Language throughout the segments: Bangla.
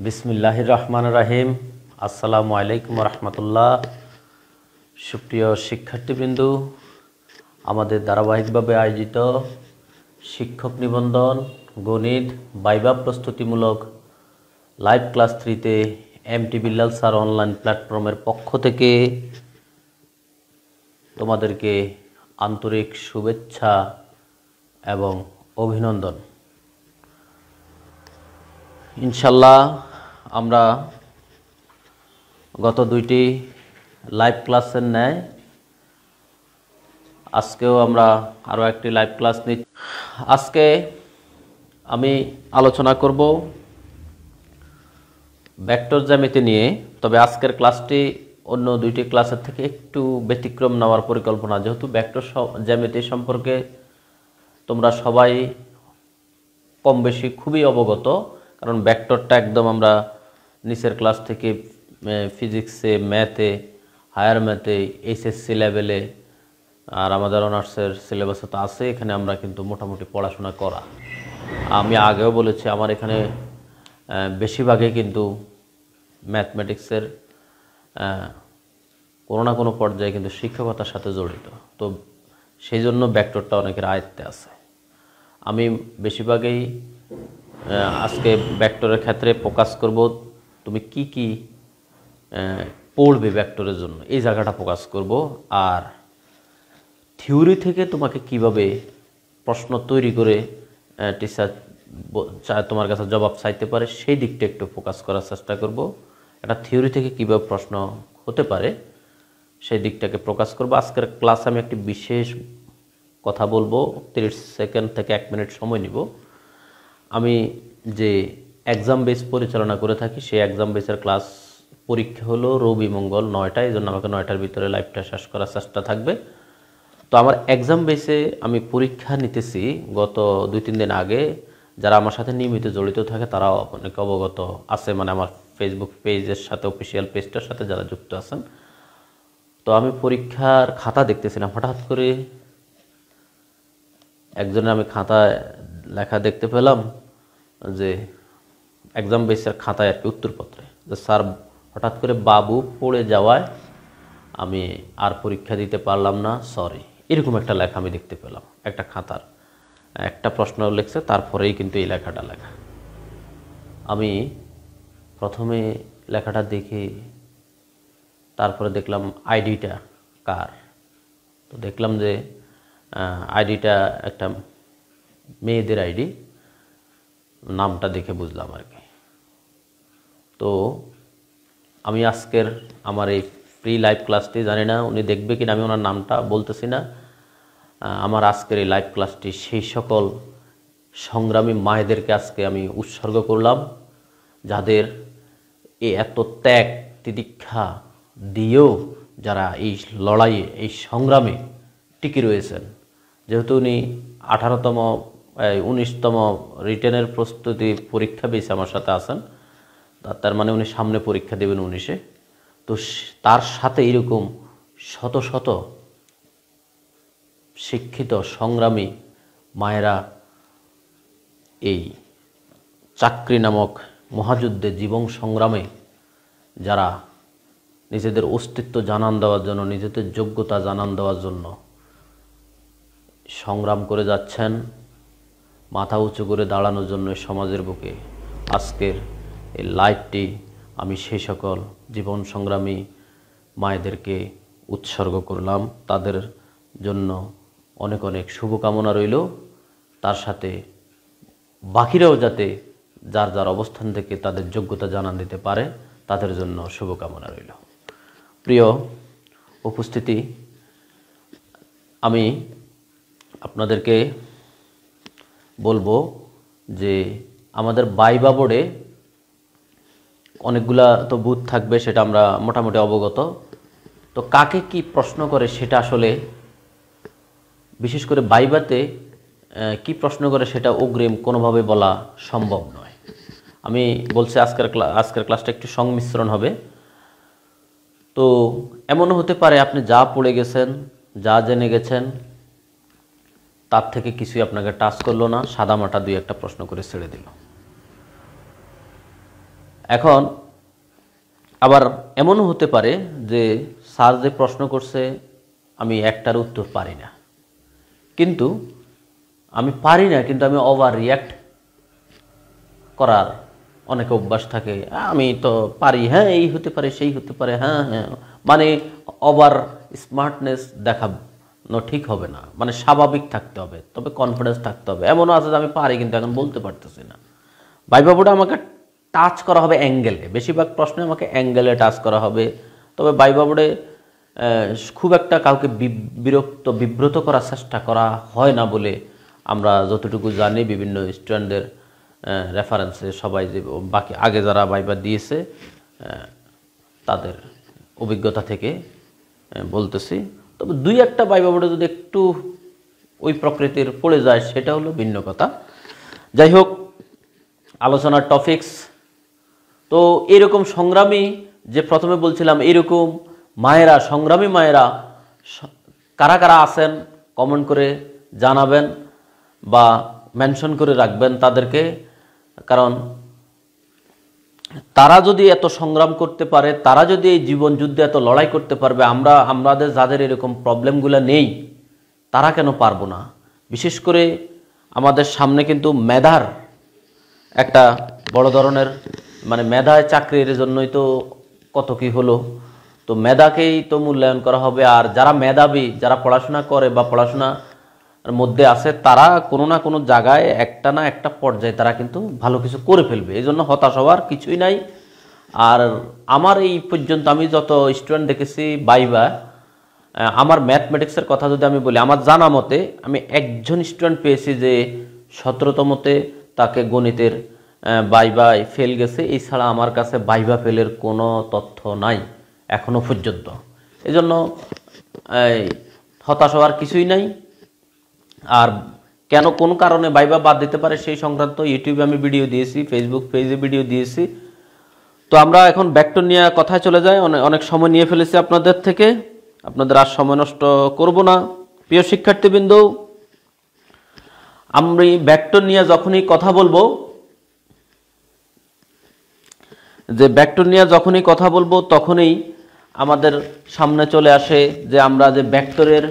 বিসমিল্লাহির রহমানির রহিম। আসসালামু আলাইকুম রহমতুল্লাহ। সুপ্রিয় শিক্ষার্থীবৃন্দ, আমাদের ধারাবাহিকভাবে আয়োজিত শিক্ষক নিবন্ধন গণিত ভাইভা প্রস্তুতিমূলক লাইভ ক্লাস 3-তে এমটি বিল্লাল স্যার অনলাইন প্ল্যাটফর্মের পক্ষ থেকে তোমাদেরকে আন্তরিক শুভেচ্ছা এবং অভিনন্দন। ইনশাল্লাহ আমরা গত দুইটি লাইভ ক্লাসের ন্যায় আজকেও আমরা আরও একটি লাইভ ক্লাস নিচ্ছি। আজকে আমি আলোচনা করব ভেক্টর জ্যামিতি নিয়ে। তবে আজকের ক্লাসটি অন্য দুইটি ক্লাসের থেকে একটু ব্যতিক্রম নেওয়ার পরিকল্পনা, যেহেতু ভেক্টর জ্যামিতি সম্পর্কে তোমরা সবাই কম বেশি খুবই অবগত, কারণ ভেক্টরটা একদম আমরা নিচের ক্লাস থেকে ফিজিক্সে, ম্যাথে, হায়ার ম্যাথে, এইচএসসি লেভেলে আর আমাদের অনার্সের সিলেবাসে তো আছে। এখানে আমরা কিন্তু মোটামুটি পড়াশোনা করা। আমি আগেও বলেছি আমার এখানে বেশিরভাগই কিন্তু ম্যাথমেটিক্সের কোনো না কোনো পর্যায়ে কিন্তু শিক্ষকতার সাথে জড়িত, তো সেই জন্য ভেক্টরটা অনেকের আয়ত্তে আছে। আমি বেশিরভাগই আজকে ভেক্টরের ক্ষেত্রে ফোকাস করব, তুমি কি কি পড়বে ভেক্টরের জন্য এই জায়গাটা ফোকাস করব, আর থিওরি থেকে তোমাকে কিভাবে প্রশ্ন তৈরি করে টিচার তোমার কাছে জবাব চাইতে পারে সেই দিকটা একটু ফোকাস করার চেষ্টা করব। একটা থিওরি থেকে কিভাবে প্রশ্ন হতে পারে সেই দিকটাকে ফোকাস করব। আজকের ক্লাসে আমি একটি বিশেষ কথা বলবো, 30 সেকেন্ড থেকে 1 মিনিট সময় নিব। আমি যে এক্সাম বেস পরিচালনা করে থাকি সেই এক্সাম বেসের ক্লাস পরীক্ষা হলো রবি মঙ্গল 9টায়, এই জন্য আমাকে 9টার ভিতরে লাইভটা শেষ করার চেষ্টা থাকবে। তো আমার এক্সাম বেসে আমি পরীক্ষা নিতেছি গত 2-3 দিন আগে। যারা আমার সাথে নিয়মিত জড়িত থাকে তারাও অনেক অবগত আছে, মানে আমার ফেসবুক পেজের সাথে, অফিসিয়াল পেজটার সাথে যারা যুক্ত আছেন। তো আমি পরীক্ষার খাতা দেখতেছিলাম, হঠাৎ করে একজনের আমি খাতায় লেখা দেখতে পেলাম যে এক্সাম বেসের খাতায় আর কি উত্তরপত্রে যে স্যার হঠাৎ করে বাবু পড়ে যাওয়ায় আমি আর পরীক্ষা দিতে পারলাম না, সরি, এরকম একটা লেখা আমি দেখতে পেলাম। একটা খাতার একটা প্রশ্ন লিখছে, তারপরেই কিন্তু এই লেখাটা লেখা। আমি প্রথমে লেখাটা দেখে তারপরে দেখলাম আইডিটা কার। তো দেখলাম যে আইডিটা একটা মেয়েদের আইডি, নামটা দেখে বুঝলাম আর কি। তো আমি আজকের আমার এই ফ্রি লাইভ ক্লাসটি, জানি না উনি দেখবে কিনা, আমি ওনার নামটা বলতেছি না। আমার আজকের এই লাইভ ক্লাসটি সেই সকল সংগ্রামী মায়েদেরকে আজকে আমি উৎসর্গ করলাম, যাদের এত ত্যাগ তিতিক্ষা দিয়েও যারা এই লড়াইয়ে, এই সংগ্রামে টিকে রয়েছেন। যেহেতু উনি 19তম রিটেনের প্রস্তুতি পরীক্ষা বেসে আমার সাথে আছেন, তার মানে উনি সামনে পরীক্ষা দেবেন 19-এ। তো তার সাথে এরকম শত শত শিক্ষিত সংগ্রামী মায়েরা এই চাকরি নামক মহাযুদ্ধে, জীবন সংগ্রামে যারা নিজেদের অস্তিত্ব জানান দেওয়ার জন্য, নিজেদের যোগ্যতা জানান দেওয়ার জন্য সংগ্রাম করে যাচ্ছেন, মাথা উঁচু করে দাঁড়ানোর জন্য সমাজের বুকে, আজকের এই লাইভটি আমি সেই সকল জীবন সংগ্রামী মায়েদেরকে উৎসর্গ করলাম। তাদের জন্য অনেক অনেক শুভকামনা রইল। তার সাথে বাকিরাও যাতে যার যার অবস্থান থেকে তাদের যোগ্যতা জানান দিতে পারে, তাদের জন্য শুভকামনা রইল। প্রিয় উপস্থিতি, আমি আপনাদেরকে বলবো যে আমাদের ভাইভা বোর্ডে অনেকগুলা তো বুথ থাকবে, সেটা আমরা মোটামুটি অবগত। তো কাকে কি প্রশ্ন করে সেটা আসলে, বিশেষ করে ভাইভাতে কি প্রশ্ন করে সেটা অগ্রিম কোনোভাবে বলা সম্ভব নয়। আমি বলছি আজকের ক্লাসটা একটু সংমিশ্রণ হবে। তো এমনও হতে পারে আপনি যা পড়ে গেছেন, যা জেনে গেছেন, তার থেকে কিছুই আপনাকে টাচ করলো না, সাদামাটা 2-1টা প্রশ্ন করে ছেড়ে দিল। এখন আবার এমনও হতে পারে যে স্যার যে প্রশ্ন করছে আমি একটার উত্তর পারি না, কিন্তু আমি ওভার রিয়্যাক্ট করার অনেক অভ্যাস থাকে। আমি তো পারি, হ্যাঁ এই হতে পারে সেই হতে পারে, হ্যাঁ হ্যাঁ, মানে ওভার স্মার্টনেস দেখানো ঠিক হবে না, মানে স্বাভাবিক থাকতে হবে, তবে কনফিডেন্স থাকতে হবে। এমনও আছে যে আমি পারি কিন্তু এখন বলতে পারতেছি না। ভাইবা বোর্ডে আমাকে টাচ করা হবে অ্যাঙ্গেলে, বেশিরভাগ প্রশ্নে আমাকে অ্যাঙ্গেলে টাচ করা হবে। তবে ভাইবা বোর্ডে খুব একটা কাউকে বিব্রত করার চেষ্টা করা হয় না বলে আমরা যতটুকু জানি, বিভিন্ন স্টুডেন্টদের রেফারেন্সে সবাই যে বাকি আগে যারা ভাইবা দিয়েছে তাদের অভিজ্ঞতা থেকে বলতেছি। তবে দুই একটা ভাইবা বোর্ডে যদি একটু ওই প্রকৃতির পড়ে যায় সেটা হলো ভিন্ন কথা। যাই হোক, আলোচনার টপিকস তো এরকম সংগ্রামী, যে প্রথমে বলছিলাম এরকম মায়েরা, সংগ্রামী মায়েরা কারা কারা আছেন কমেন্ট করে জানাবেন বা মেনশন করে রাখবেন তাদেরকে। কারণ তারা যদি এত সংগ্রাম করতে পারে, তারা যদি এই জীবন যুদ্ধে এত লড়াই করতে পারবে, আমাদের যাদের এরকম প্রবলেমগুলো নেই তারা কেন পারবো না? বিশেষ করে আমাদের সামনে কিন্তু মেধার একটা বড় ধরনের, মানে মেধায় চাকরির জন্যই তো কত কি হলো, তো মেধাকেই তো মূল্যায়ন করা হবে। আর যারা মেধাবী, যারা পড়াশোনা করে বা পড়াশোনার মধ্যে আছে, তারা কোনো না কোনো জায়গায় একটা না একটা পর্যায়ে তারা কিন্তু ভালো কিছু করে ফেলবে। এই জন্য হতাশ হওয়ার কিছুই নাই। আর আমার এই পর্যন্ত আমি যত স্টুডেন্ট দেখেছি ভাইবা, আমার ম্যাথমেটিক্সের কথা যদি আমি বলি, আমার জানা মতে আমি একজন স্টুডেন্ট পেয়েছি যে 17তমতে তাকে গণিতের ভাইভায় ফেল গেছে। এছাড়া আমার কাছে ভাইভা ফেলের কোনো তথ্য নাই এখনো পর্যন্ত। এই জন্য হতাশ হওয়ার কিছুই নাই। আর কেন কোন কারণে ভাইভা বাদ দিতে পারে সেই সংক্রান্ত ইউটিউবে আমি ভিডিও দিয়েছি, ফেসবুক পেজে ভিডিও দিয়েছি। তো আমরা এখন ভেক্টর নিয়ে কথায় চলে যাই। অনেক সময় নিয়ে ফেলেছি আপনাদের থেকে, আপনাদের আর সময় নষ্ট করব না। প্রিয় শিক্ষার্থীবৃন্দ, আমি ভেক্টর নিয়ে যখনই কথা বলবো, তখনই আমাদের সামনে চলে আসে যে আমরা যে ভেক্টরের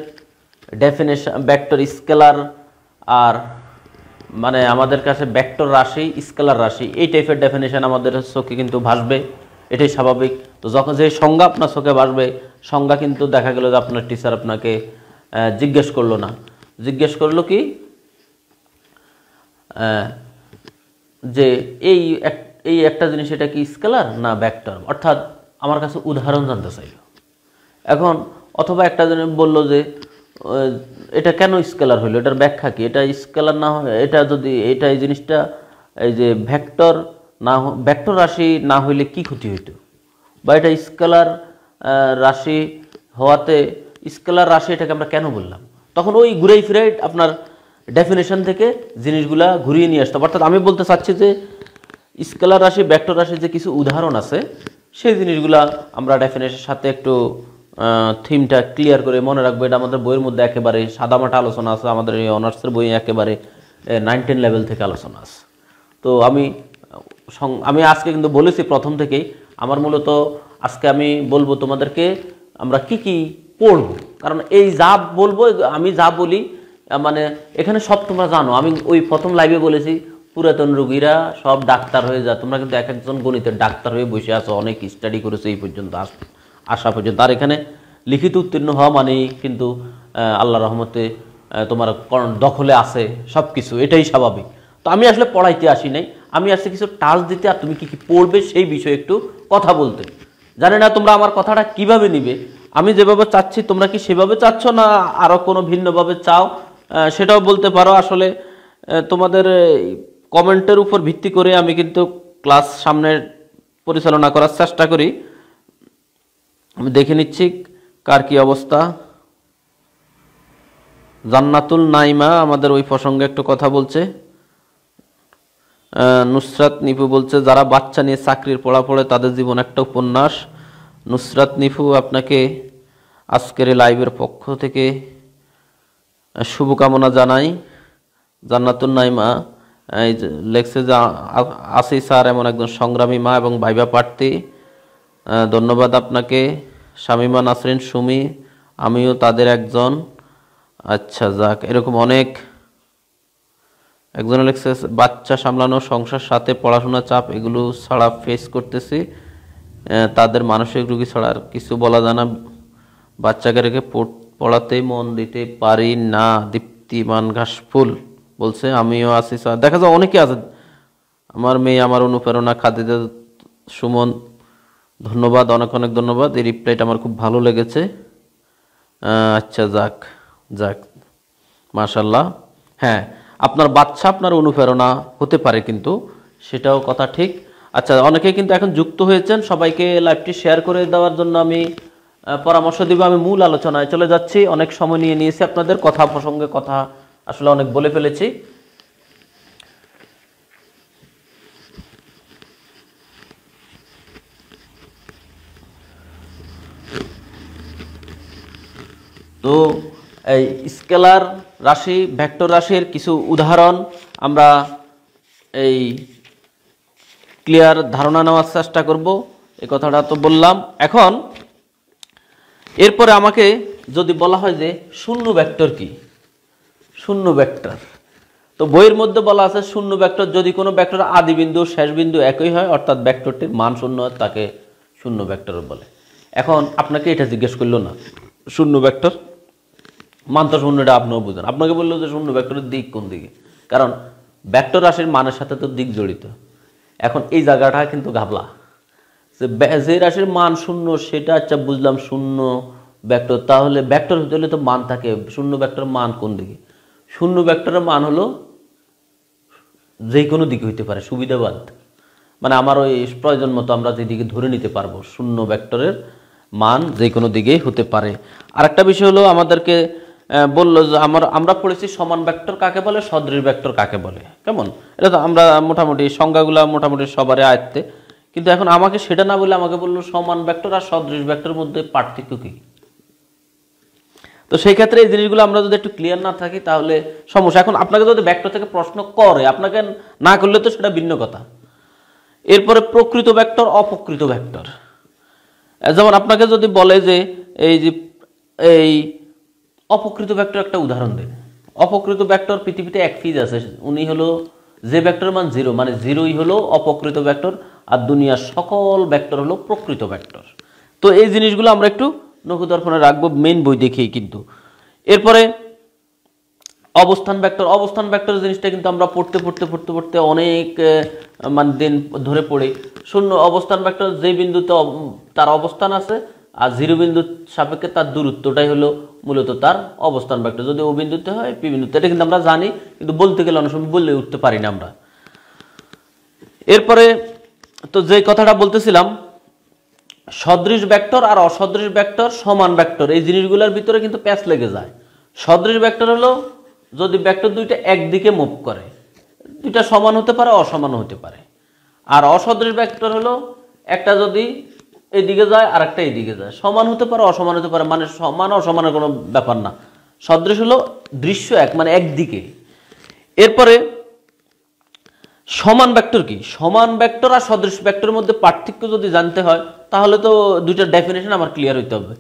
ডেফিনেশন, ভেক্টর স্কেলার, আর মানে আমাদের কাছে ভেক্টর রাশি, স্কেলার রাশি, এই টাইপের ডেফিনেশন আমাদের চোখে কিন্তু ভাসবে, এটাই স্বাভাবিক। তো যখন যে সংজ্ঞা আপনার চোখে ভাসবে, সংজ্ঞা কিন্তু দেখা গেল যে আপনার টিচার আপনাকে জিজ্ঞেস করলো না, জিজ্ঞেস করলো কি যে এই একটা জিনিস, এটা কি স্কেলার না ভেক্টর, অর্থাৎ আমার কাছে উদাহরণ জানতে চাইল। এখন অথবা একটা জিনিস বললো যে এটা কেন স্কেলার হইলো, এটার ব্যাখ্যা কি, এটা স্কেলার না হয়, এটা যদি এটা এই জিনিসটা এই যে ভেক্টর না, ভেক্টর রাশি না হইলে কি ক্ষতি হইতো, বা এটা স্কেলার রাশি হওয়াতে, স্কেলার রাশি এটাকে আমরা কেন বললাম, তখন ওই ঘুরাই ফিরাই আপনার ডেফিনেশন থেকে জিনিসগুলা ঘুরিয়ে নিয়ে আসতে। অর্থাৎ আমি বলতে চাচ্ছি যে স্কেলার রাশি, ভেক্টর রাশির যে কিছু উদাহরণ আছে, সেই জিনিসগুলা আমরা ডেফিনেশনের সাথে একটু থিমটা ক্লিয়ার করে মনে রাখবো। এটা আমাদের বইয়ের মধ্যে একেবারে সাদামাটা আলোচনা আছে, আমাদের এই অনার্সের বই একেবারে 9-10 লেভেল থেকে আলোচনা আছে। তো আমি আজকে কিন্তু বলেছি প্রথম থেকেই, আমার মূলত আজকে আমি বলবো তোমাদেরকে আমরা কি কি পড়বো। কারণ এই যা বলবো, আমি যা বলি মানে এখানে সব তোমরা জানো। আমি ওই প্রথম লাইভে বলেছি পুরাতন রোগীরা সব ডাক্তার হয়ে যায়, তোমরা কিন্তু এক একজন গণিতের ডাক্তার হয়ে বসে আছো, অনেক স্টাডি করেছো এই পর্যন্ত আসা পর্যন্ত। আর এখানে লিখিত উত্তীর্ণ হওয়া মানেই কিন্তু আল্লাহ রহমতে তোমার দখলে আছে সব কিছু, এটাই স্বাভাবিক। তো আমি আসলে পড়াইতে আসি নাই, আমি আসলে কিছু টাচ দিতে, আর তুমি কি কি পড়বে সেই বিষয়ে একটু কথা বলতে। জানি না তোমরা আমার কথাটা কিভাবে নিবে, আমি যেভাবে চাচ্ছি তোমরা কি সেভাবে চাচ্ছ না আরও কোনো ভিন্নভাবে চাও, সেটাও বলতে পারো। আসলে তোমাদের কমেন্টের উপর ভিত্তি করে আমি কিন্তু ক্লাস সামনে পরিচালনা করার চেষ্টা করি। আমি দেখে নিচ্ছি কার কি অবস্থা। জান্নাতুল নাইমা আমাদের ওই প্রসঙ্গে একটু কথা বলছে। নুসরাত নিপু বলছে যারা বাচ্চা নিয়ে চাকরির পড়া পড়ে তাদের জীবন একটা উপন্যাস। নুসরাত নিপু, আপনাকে আজকের লাইভের পক্ষ থেকে শুভকামনা জানাই। জান্নাতুল নাইমা, এই যে লেখছে যে আসি স্যার এমন একজন সংগ্রামী মা এবং ভাইবা প্রার্থী, ধন্যবাদ আপনাকে। শামিমা নাসরিন সুমি, আমিও তাদের একজন। আচ্ছা যাক, এরকম অনেক। একজন লেখছে বাচ্চা সামলানো, সংসার সাথে পড়াশোনা চাপ এগুলো ছাড়া ফেস করতেছি, তাদের মানসিক রোগী ছাড়া আর কিছু বলা যায় না। বাচ্চাকে রেখে পড়াতেই মন দিতে পারি না। দীপ্তিমান ঘাসফুল বলছে আমিও আছি স্যার। দেখা যায় অনেকে আছে, আমার মেয়ে আমার অনুপ্রেরণা। খাদিজা সুমন, ধন্যবাদ, অনেক অনেক ধন্যবাদ, এই রিপ্লাইটা আমার খুব ভালো লেগেছে। আচ্ছা যাক যাক, মাশাল্লাহ। হ্যাঁ, আপনার বাচ্চা আপনার অনুপ্রেরণা হতে পারে, কিন্তু সেটাও কথা ঠিক। আচ্ছা, অনেকেই কিন্তু এখন যুক্ত হয়েছেন, সবাইকে লাইভটি শেয়ার করে দেওয়ার জন্য আমি পরামর্শ দিব। আমি মূল আলোচনায় চলে যাচ্ছি, অনেক সময় নিয়ে নিয়েছি আপনাদের, কথা প্রসঙ্গে কথা আসলে অনেক বলে ফেলেছি। তো এই স্কেলার রাশি, ভেক্টর রাশির কিছু উদাহরণ আমরা এই ক্লিয়ার ধারণা নেওয়ার চেষ্টা করব। এই কথাটা তো বললাম। এখন এরপরে আমাকে যদি বলা হয় যে শূন্য ভেক্টর কি, শূন্য ভেক্টর, তো বইয়ের মধ্যে বলা আছে শূন্য ভেক্টর যদি কোনো ভেক্টর আদি বিন্দু শেষ বিন্দু একই হয়, অর্থাৎ ভেক্টরটির মান শূন্য হয়, তাকে শূন্য ভেক্টর বলে। এখন আপনাকে এটা জিজ্ঞেস করলো না শূন্য ভেক্টর মান তো শূন্যটা আপনিও বুঝেন, আপনাকে বললো যে শূন্য ভেক্টরের দিক কোন দিকে, কারণ ভেক্টর রাশির মানের সাথে তো দিক জড়িত। এখন এই জায়গাটা কিন্তু ঘাবলা, যে রাশির মান শূন্য সেটা আচ্ছা বুঝলাম শূন্য ভেক্টর, তাহলে ভেক্টর হতে হলে তো মান থাকে, শূন্য ভেক্টরের মান কোন দিকে? শূন্য ভেক্টরের মান হলো যে কোনো দিকে হইতে পারে, সুবিধাবাদ, মানে আমার ওই প্রয়োজন মতো আমরা যেদিকে ধরে নিতে পারবো, শূন্য ভেক্টরের মান যে কোনো দিকেই হতে পারে। আরেকটা বিষয় হলো আমাদেরকে বললো যে আমরা পড়েছি সমান ভেক্টর কাকে বলে, সদৃশ ভেক্টর কাকে বলে, কেমন? এটা তো আমরা মোটামুটি সংজ্ঞাগুলো মোটামুটি সবারই আয়ত্তে, কিন্তু এখন আমাকে সেটা না বলে আমাকে বললো সমান ভেক্টর আর সদৃশ ভেক্টরের মধ্যে পার্থক্য কি। তো সেই ক্ষেত্রে এই জিনিসগুলো আমরা যদি একটু ক্লিয়ার না থাকি তাহলে সমস্যা। এখন আপনাকে যদি ভেক্টর থেকে প্রশ্ন করে, আপনাকে না করলে তো সেটা ভিন্ন কথা। এরপরে প্রকৃত ভেক্টর, অপ্রকৃত ভেক্টর। যেমন আপনাকে যদি বলে যে এই অপ্রকৃত ভেক্টর একটা উদাহরণ দেন। অপ্রকৃত ভেক্টর পৃথিবীতে এক ফিজ আছে, উনি হলো যে ভেক্টর মান জিরো, মানে জিরোই হলো অপ্রকৃত ভেক্টর, আর দুনিয়ার সকল ভেক্টর হলো প্রকৃত ভেক্টর। তো এই জিনিসগুলো আমরা একটু নখদর্পণে রাখবো মেইন বই দেখেই কিন্তু। এরপরে অবস্থান ভেক্টর, অবস্থান ভেক্টর জিনিসটা কিন্তু আমরা পড়তে অনেক মানে দিন ধরে পড়ি। শূন্য অবস্থান ভেক্টর যে বিন্দুতে তার অবস্থান আছে আর জিরো বিন্দুর সাপেক্ষে তার দূরত্বটাই হলো মূলত তার অবস্থান ভেক্টর। যদি ও বিন্দুতে হয় পি বিন্দুতে, এটা কিন্তু আমরা জানি, কিন্তু বলতে গেলে অনেক সময় বলে উঠতে পারি না আমরা। এরপরে তো যে কথাটা বলতেছিলাম, সদৃশ ভেক্টর আর অসদৃশ ভেক্টর, সমান ভেক্টর, এই জিনিসগুলোর ভিতরে কিন্তু প্যাচ লেগে যায়। সদৃশ ভেক্টর হলো যদি ভেক্টর দুইটা একদিকে মুভ করে, দুইটা সমান হতে পারে অসমান হতে পারে। আর অসদৃশ ভেক্টর হলো একটা যদি এইদিকে যায় আর একটা এইদিকে যায়, সমান হতে পারে অসমান হতে পারে, মানে সমান অসমানের কোনো ব্যাপার না। সদৃশ হলো দৃশ্য এক, মানে একদিকে। এরপরে সমান ভেক্টর কি, সমান ভেক্টর আর সদৃশ ভেক্টরের মধ্যে পার্থক্য যদি জানতে হয় তাহলে তো দুইটার ডেফিনেশন আমার ক্লিয়ার হইতে হবে।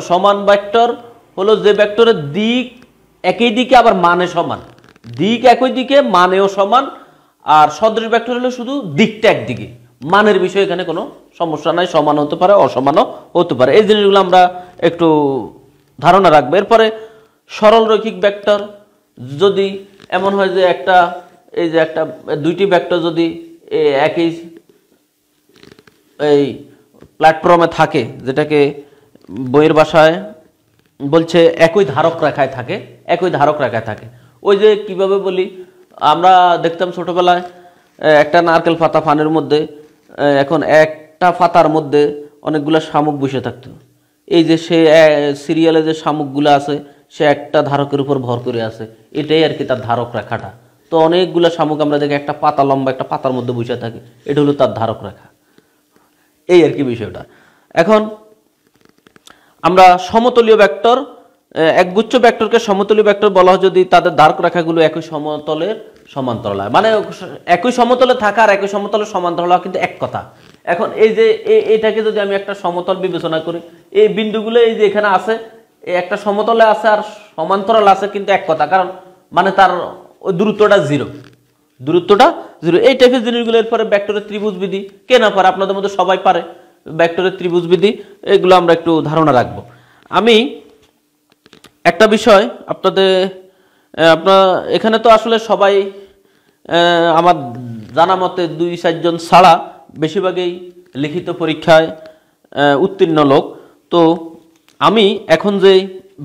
সমান ভেক্টর হলো যে ভেক্টরের দিক একই দিকে আবার মানে সমান, দিক একই দিকে মানেও সমান। আর সদৃশ ভেক্টর হলো শুধু দিকটা একদিকে, মানের বিষয়ে এখানে কোনো সমস্যা নাই, সমান হতে পারে অসমানও হতে পারে। এই জিনিসগুলো আমরা একটু ধারণা রাখবো। এরপরে সরল রৈখিক ভেক্টর, যদি এমন হয় যে একটা দুইটি ভেক্টর যদি একই এই প্ল্যাটফর্মে থাকে, যেটাকে বইয়ের ভাষায় বলছে একই ধারক রেখায় থাকে, একই ধারক রেখায় থাকে। ওই যে কিভাবে বলি, আমরা দেখতাম ছোটবেলায় একটা নারকেল পাতা ফানের মধ্যে, এখন একটা পাতার মধ্যে অনেকগুলো শামুক বসে থাকতো। এই যে সে সিরিয়ালে যে শামুকগুলো আছে সে একটা ধারকের উপর ভর করে আছে, এটাই আর কি তার ধারক রেখাটা। তো অনেকগুলো শামুক আমরা দেখি একটা পাতা লম্বা একটা পাতার মধ্যে বসে থাকে, এটা হলো তার ধারক রেখা, এই আর কি বিষয়টা। এখন আমরা সমতলীয় ভেক্টর, একগুচ্ছ ভেক্টরকে সমতলীয় ভেক্টর বলা হয় যদি তাদের ধারক রেখাগুলো একই সমতলের সমান্তরাল হয়, মানে একই সমতলে থাকা আর একই সমতলে সমান্তরাল হওয়া কিন্তু এক কথা। এখন এই যে এটাকে যদি আমি একটা সমতল বিবেচনা করি, এই বিন্দুগুলো এই যে এখানে আছে, এই একটা সমতলে আছে আর সমান্তরাল আছে কিন্তু এক কথা, কারণ মানে তার ওই দূরত্বটা জিরো, দূরত্বটা জিরো। এই টাইপের জিনিসগুলো এরপরে ভেক্টরের ত্রিভুজ বিধি, কে না পারে, আপনাদের মধ্যে সবাই পারে ভেক্টরের ত্রিভুজ বিধি, এগুলো আমরা একটু ধারণা রাখবো। আমি একটা বিষয় আপনাদের, আপনার এখানে তো আসলে সবাই আমার জানা মতে 2-4 জন ছাড়া বেশিরভাগই লিখিত পরীক্ষায় উত্তীর্ণ লোক। তো আমি এখন যে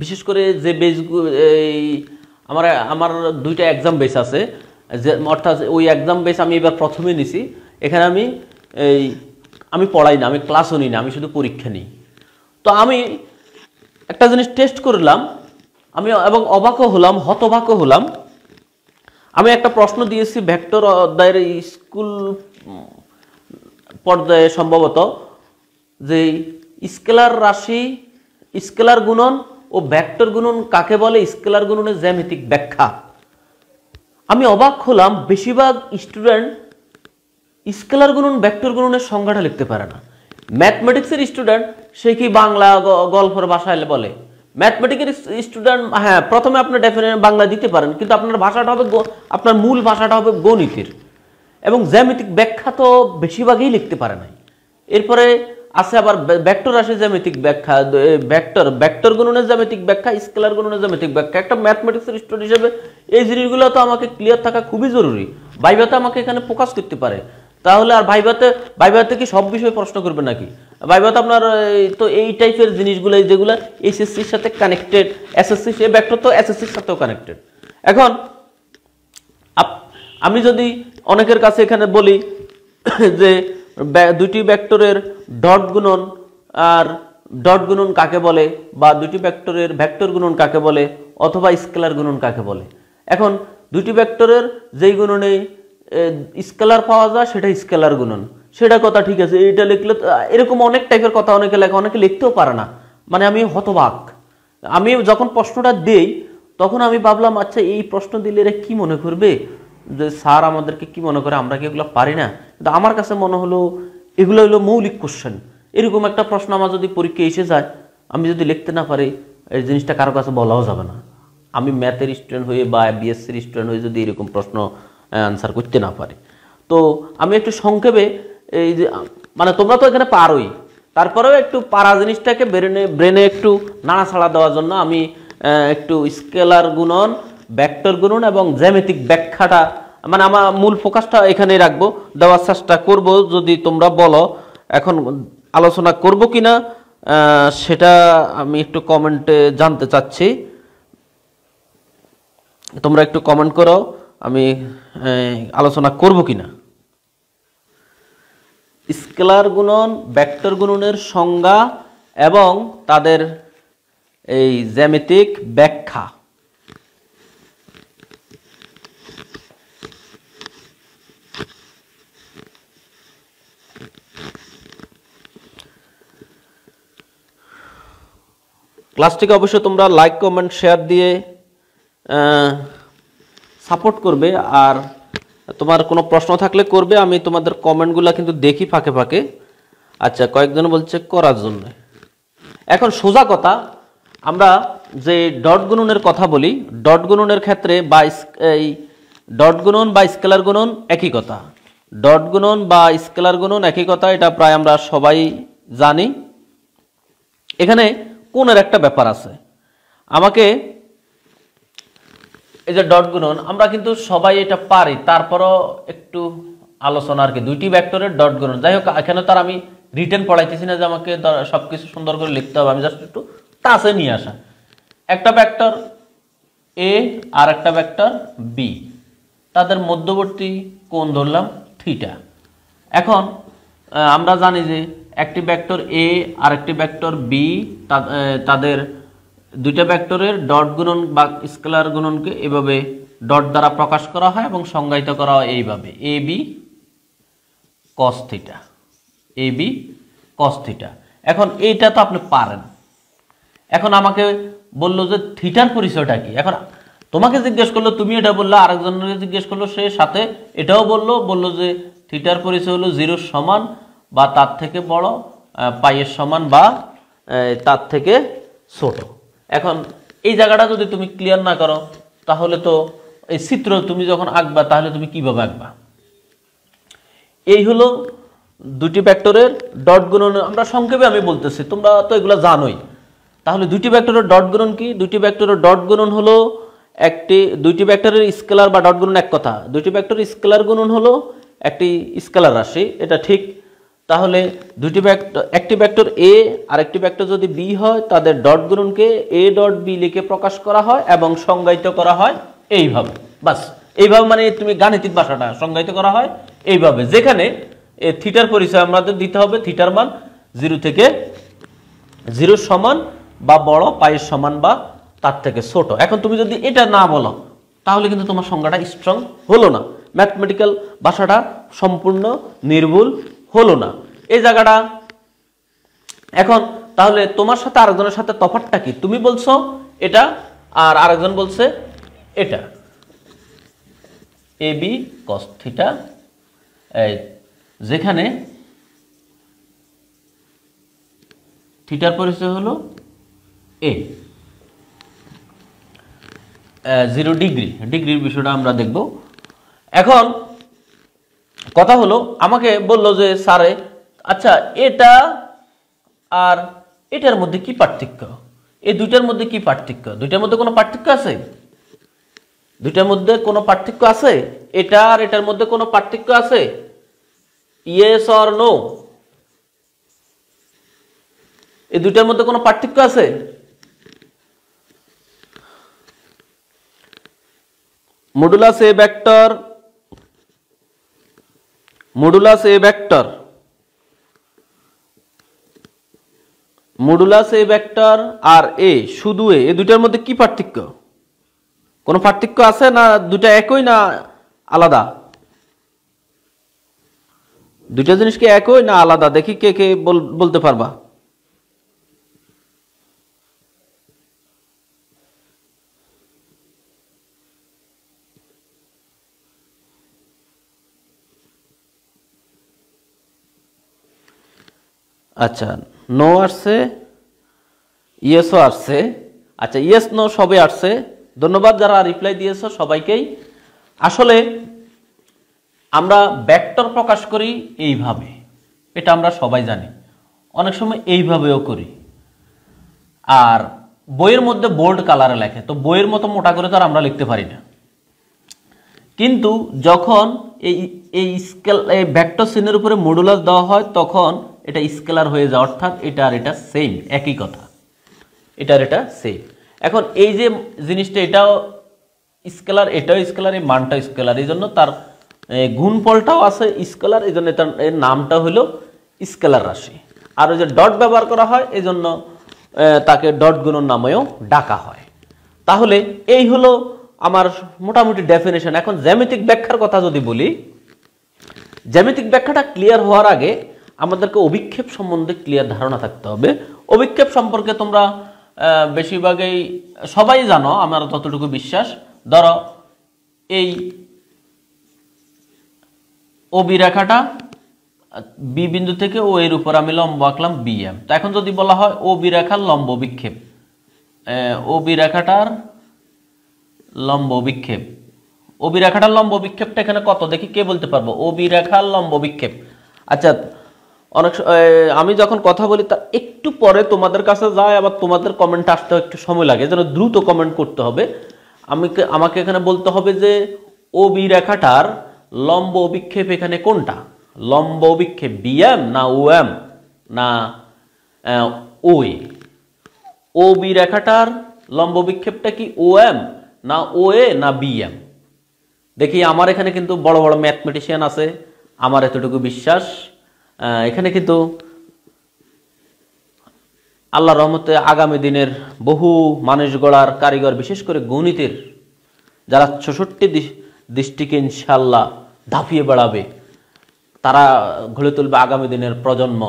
বিশেষ করে যে বেসগুলো, এই আমার 2টা এক্সাম বেস আছে, যে অর্থাৎ ওই এক্সাম বেস আমি এবার প্রথমে নিছি। এখানে আমি পড়াই না, আমি ক্লাসও নিই না, আমি শুধু পরীক্ষা নিই। তো আমি একটা জিনিস টেস্ট করলাম, আমি এবং অবাকও হলাম, হতবাকও হলাম। আমি একটা প্রশ্ন দিয়েছি ভেক্টর অধ্যায়ের স্কুল পর্যায়ে সম্ভবত, যে স্কেলার রাশি, স্কেলার গুণন ও ভেক্টর গুণন কাকে বলে, স্কেলার গুণনের জ্যামিতিক ব্যাখ্যা। আমি অবাক হলাম, বেশিরভাগ স্টুডেন্ট স্কেলার গুণন ভেক্টর গুণনের সংজ্ঞাটা লিখতে পারে না। ম্যাথমেটিক্সের স্টুডেন্ট সে কি বাংলা গল্পের ভাষায় বলে, ম্যাথমেটিক্সের স্টুডেন্ট হ্যাঁ প্রথমে আপনি ডেফিনেটলি বাংলা দিতে পারেন, কিন্তু আপনার ভাষাটা হবে, আপনার মূল ভাষাটা হবে গণিতের, এবং জ্যামিতিক ব্যাখ্যা তো বেশিরভাগই লিখতে পারে নাই। এরপরে আছে আবার ভেক্টর রাশির জ্যামিতিক ব্যাখ্যা, ভেক্টর গুণনের জ্যামিতিক ব্যাখ্যা, স্কেলার গুণনের জ্যামিতিক ব্যাখ্যা। একটা ম্যাথমেটিক্সের স্টুডেন্ট হিসেবে এই জিনিসগুলো তো আমাকে ক্লিয়ার থাকা খুবই জরুরি। ভাইভাতে আমাকে এখানে ফোকাস করতে পারে, তাহলে আর ভাইভাতে কি সব বিষয়ে প্রশ্ন করবে নাকি? ভাইভাতে আপনার তো এই টাইপের জিনিসগুলো যেগুলো এইচএসসির সাথে কানেক্টেড, এসএসসি সে ভেক্টর তো এসএসসির সাথেও কানেক্টেড। এখন আমি যদি অনেকের কাছে এখানে বলি যে 2টি ভেক্টরের ডট গুণন আর ডট গুণন কাকে বলে, বা 2টি ভেক্টরের ভেক্টর গুণন কাকে বলে, অথবা স্কেলার গুণন কাকে বলে। এখন 2টি ভেক্টরের যেই গুণনে স্কেলার পাওয়া যায় সেটা স্কেলার গুণন, সেটা কথা ঠিক আছে, এটা লিখলে এরকম অনেক টাইপের কথা অনেকে লেখে, অনেকে লিখতেও পারে না। মানে আমি হতবাক। আমি যখন প্রশ্নটা দেই তখন আমি ভাবলাম, আচ্ছা এই প্রশ্ন দিলে এরা কি মনে করবে, যে স্যার আমাদেরকে কি মনে করে, আমরা কি এগুলো পারি না? কিন্তু আমার কাছে মনে হলো এগুলো হলো মৌলিক কোশ্চেন। এরকম একটা প্রশ্ন আমার যদি পরীক্ষায় এসে যায়, আমি যদি লিখতে না পারি, এই জিনিসটা কারো কাছে বলাও যাবে না। আমি ম্যাথের স্টুডেন্ট হয়ে বা বিএসসির স্টুডেন্ট হয়ে যদি এরকম প্রশ্ন অ্যান্সার করতে না পারি, তো আমি একটু সংক্ষেপে এই যে, মানে তোমরা তো এখানে পারোই, তারপরেও একটু পারা জিনিসটাকে ব্রেনে একটু নাড়াছাড়া দেওয়ার জন্য আমি একটু স্কেলার গুণন, ভেক্টর গুণন এবং জ্যামিতিক ব্যাখ্যাটা, মানে আমার মূল ফোকাসটা এখানে রাখবো, দেওয়ার চেষ্টা করব। যদি তোমরা বলো এখন আলোচনা করব কিনা সেটা আমি একটু কমেন্টে জানতে চাচ্ছি। তোমরা একটু কমেন্ট করো আমি আলোচনা করব কিনা। স্কেলার গুণন, ভেক্টর গুণনের সংজ্ঞা এবং তাদের এই জ্যামিতিক ব্যাখ্যা। ক্লাসটিকে অবশ্যই তোমরা লাইক, কমেন্ট, শেয়ার দিয়ে সাপোর্ট করবে। আর তোমার কোনো প্রশ্ন থাকলে করবে, আমি তোমাদের কমেন্টগুলো কিন্তু দেখি ফাঁকে ফাঁকে। আচ্ছা, কয়েকজন বলছে করার জন্য। এখন সোজা কথা, আমরা যে ডট গুণনের কথা বলি, ডট গুণনের ক্ষেত্রে বা এই ডট গুণন বা স্কেলার গুণন একই কথা, ডট গুণন বা স্কেলার গুণন একই কথা, এটা প্রায় আমরা সবাই জানি। এখানে কোণের একটা ব্যাপার আছে। আমাকে এই যে ডট গুণন, আমরা কিন্তু সবাই এটা পারি, তারপরও একটু আলোচনা আর কি, 2টি ভেক্টরের ডট গুণন। যাই হোক, এখানে তার আমি রিটেন পড়াইতেছি না যে আমাকে সবকিছু সুন্দর করে লিখতে হবে, আমি জাস্ট একটু টাচে নিয়ে আসা। একটা ভেক্টর এ আর একটা ভেক্টর বি, তাদের মধ্যবর্তী কোণ ধরলাম থিটা। এখন আমরা জানি যে একটি ভেক্টর এ আর একটি ভেক্টর বি, তাদের 2টা ভেক্টরের ডট গুণন বা স্কেলার গুণনকে এভাবে ডট দ্বারা প্রকাশ করা হয় এবং সংজ্ঞায়িত করা হয় এইভাবে, A B cos theta, A B cos theta. এখন এইটা তো আপনি পারেন। এখন আমাকে বললো যে থিটার পরিচয়টা কি। এখন তোমাকে জিজ্ঞেস করলো, তুমি এটা বললো, আরেকজনকে জিজ্ঞেস করলো, সে সাথে এটাও বললো যে থিটার পরিচয় হলো 0 সমান বা তার থেকে বড়, পাইয়ের সমান বা তার থেকে ছোট। এখন এই জায়গাটা যদি তুমি ক্লিয়ার না করো তাহলে তো এই চিত্র তুমি যখন আঁকবা তাহলে তুমি কিভাবে আঁকবা? এই হলো দুটি ভেক্টরের ডট গুণন। আমরা সংক্ষেপে আমি বলতেছি, তোমরা তো এগুলো জানোই। তাহলে দুটি ভেক্টরের ডট গুণন কি? দুটি ভেক্টরের ডট গুণন হলো দুইটি ভেক্টরের স্কেলার বা ডট গুণন এক কথা। দুইটি ভেক্টরের স্কেলার গুণন হলো একটি স্কেলার রাশি, এটা ঠিক। তাহলে একটি ভেক্টর এ আর একটি ভেক্টর যদি বি হয়, তাদের ডট গুণনকে এ ডট বি লিখে প্রকাশ করা হয় এবং সংজ্ঞায়িত করা হয় এইভাবে। বাস এইভাবে, মানে তুমি গাণিতিক ভাষাটা সংজ্ঞায়িত করা হয় এইভাবে, যেখানে থিটার পরিচয় আমাদের দিতে হবে থিটার মান 0 থেকে 0 সমান বা বড়, পাইয়ের সমান বা তার থেকে ছোট। এখন তুমি যদি এটা না বলো তাহলে কিন্তু তোমার সংজ্ঞাটা স্ট্রং হলো না, ম্যাথমেটিক্যাল ভাষাটা সম্পূর্ণ নির্ভুল হলো না এই জায়গাটা। এখন তাহলে তোমার সাথে আরেকজনের সাথে তফাৎটা কি? তুমি বলছো এটা আর আরেকজন বলছে এটা, এ বি কস থিটা, যেখানে থিটার পরিচয় হলো এ 0 ডিগ্রি। ডিগ্রির বিষয়টা আমরা দেখব। এখন কথা হলো, আমাকে বললো যে স্যারে আচ্ছা এটা আর এটার মধ্যে কি পার্থক্য? এই দুইটার মধ্যে কি পার্থক্য? দুইটার মধ্যে কোনো পার্থক্য আছে? দুইটার মধ্যে কোনো পার্থক্য আছে? এটা আর এটার মধ্যে কোনো পার্থক্য আছে? Yes or no? এই দুইটার মধ্যে কোনো পার্থক্য আছে? Modulus A vector, modulus A vector, modulus A vector আর এ, শুধু এ দুইটার মধ্যে কি পার্থক্য? কোনো পার্থক্য আছে না দুইটা একই না আলাদা? দুইটা জিনিস কি একই না আলাদা? দেখি কে কে বলতে পারবা। আচ্ছা, নো আসছে, ইয়েসও আসছে। আচ্ছা, ইয়েস নো সবে আসছে। ধন্যবাদ যারা রিপ্লাই দিয়েছ সবাইকেই। আসলে আমরা ভেক্টর প্রকাশ করি এইভাবে, এটা আমরা সবাই জানি। অনেক সময় এইভাবেও করি। আর বইয়ের মধ্যে বোল্ড কালারে লেখে, তো বইয়ের মতো মোটা করে তো আর আমরা লিখতে পারি না। কিন্তু যখন এই ভেক্টর চিহ্নের উপরে মডুলাস দেওয়া হয় তখন এটা স্কেলার হয়ে যায়, অর্থাৎ এটা আর এটা সেম, একই কথা, এটা আর এটা সেম। এখন এই যে জিনিসটা, এটাও স্কেলার এটাও স্কেলার, এই মানটাও স্কেলার, এই জন্য তার গুণফলটাও আছে স্কেলার, এই জন্য এর নামটা হলো স্কেলার রাশি। আর ওই যে ডট ব্যবহার করা হয় এই জন্য তাকে ডট গুণন নামেও ডাকা হয়। তাহলে এই হলো আমার মোটামুটি ডেফিনেশন। এখন জ্যামিতিক ব্যাখ্যার কথা যদি বলি, জ্যামিতিক ব্যাখ্যাটা ক্লিয়ার হওয়ার আগে আমাদেরকে অভিক্ষেপ সম্বন্ধে ক্লিয়ার ধারণা থাকতে হবে। অভিক্ষেপ সম্পর্কে তোমরা বেশিরভাগই সবাই জানো, আমার যতটুকু বিশ্বাস। ধরো এই ওবি রেখাটা বি বিন্দু থেকে ও এর উপর আমি লম্ব আঁকলাম বিএম। তো এখন যদি বলা হয় ওবি রেখার লম্ব বিক্ষেপ, ওবি রেখাটার লম্ব বিক্ষেপ, ওবি রেখাটার লম্ব বিক্ষেপটা এখানে কত দেখি, কে বলতে পারবো? ওবি রেখার লম্ব বিক্ষেপ। আচ্ছা, অনেক আমি যখন কথা বলি তার একটু পরে তোমাদের কাছে যায়, আবার তোমাদের কমেন্ট আসতে একটু সময় লাগে, যেন দ্রুত কমেন্ট করতে হবে। আমাকে এখানে বলতে হবে যে ওবি রেখাটার লম্ব অভিক্ষেপ এখানে কোনটা? লম্ব অভিক্ষেপ বিএম না ওএম না ওএ? ওবি রেখাটার লম্ব বিক্ষেপটা কি ওএম না ওএ না বিএম? দেখি আমার এখানে কিন্তু বড় বড় ম্যাথমেটিশিয়ান আছে, আমার এতটুকু বিশ্বাস। এখানে কিন্তু আল্লাহর রহমতে আগামী দিনের বহু মানুষ গড়ার কারিগর, বিশেষ করে গণিতের যারা ৬৬ দৃষ্টিকে ইনশাল্লাহ ধাপিয়ে বেড়াবে, তারা গড়ে তুলবে আগামী দিনের প্রজন্ম।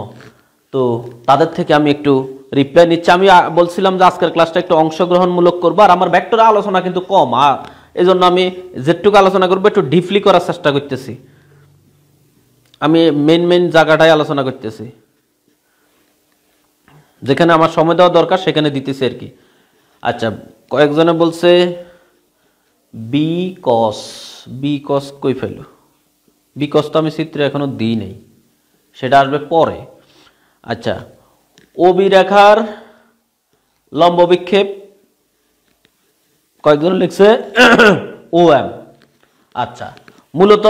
তো তাদের থেকে আমি একটু রিপ্লাই নিচ্ছে। আমি বলছিলাম যে আজকের ক্লাসটা একটু অংশগ্রহণমূলক করবো, আর আমার ভেক্টরে আলোচনা কিন্তু কম, এই জন্য আমি যেটুকু আলোচনা করবো একটু ডিপলি করার চেষ্টা করতেছি। আমি মেন জায়গাটাই আলোচনা করতেছি, যেখানে আমার সময় দেওয়া দরকার সেখানে দিতেছি আর কি। আচ্ছা, কয়েকজনে বলছে বি কস কই ফেলো, বি কস তো আমি চিত্রে এখনো দিই নাই, সেটা আসবে পরে। আচ্ছা, ওবি রেখার লম্ব বিক্ষেপ কয়েকজন লিখছে ও এম। আচ্ছা, মূলত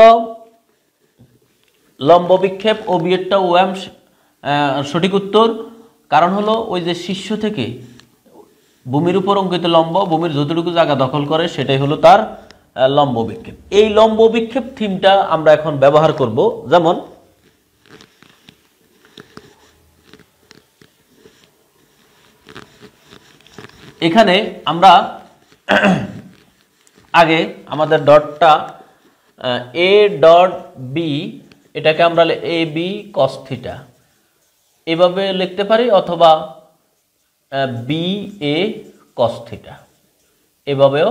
লম্ব বিক্ষেপ ওবি এরটা ও এম সঠিক উত্তর। কারণ হলো ওই যে শীর্ষ থেকে ভূমির উপর অঙ্কিত লম্ব ভূমির যতটুকু জায়গা দখল করে সেটাই হলো তার লম্ব বিক্ষেপ। এই লম্ব বিক্ষেপ থিমটা আমরা এখন ব্যবহার করব। যেমন এখানে আমরা আগে আমাদের ডটটা এ ডট বি, এটাকে আমরা এ বি কস থিটা এভাবে লিখতে পারি, অথবা বি এ কস থিটা এভাবেও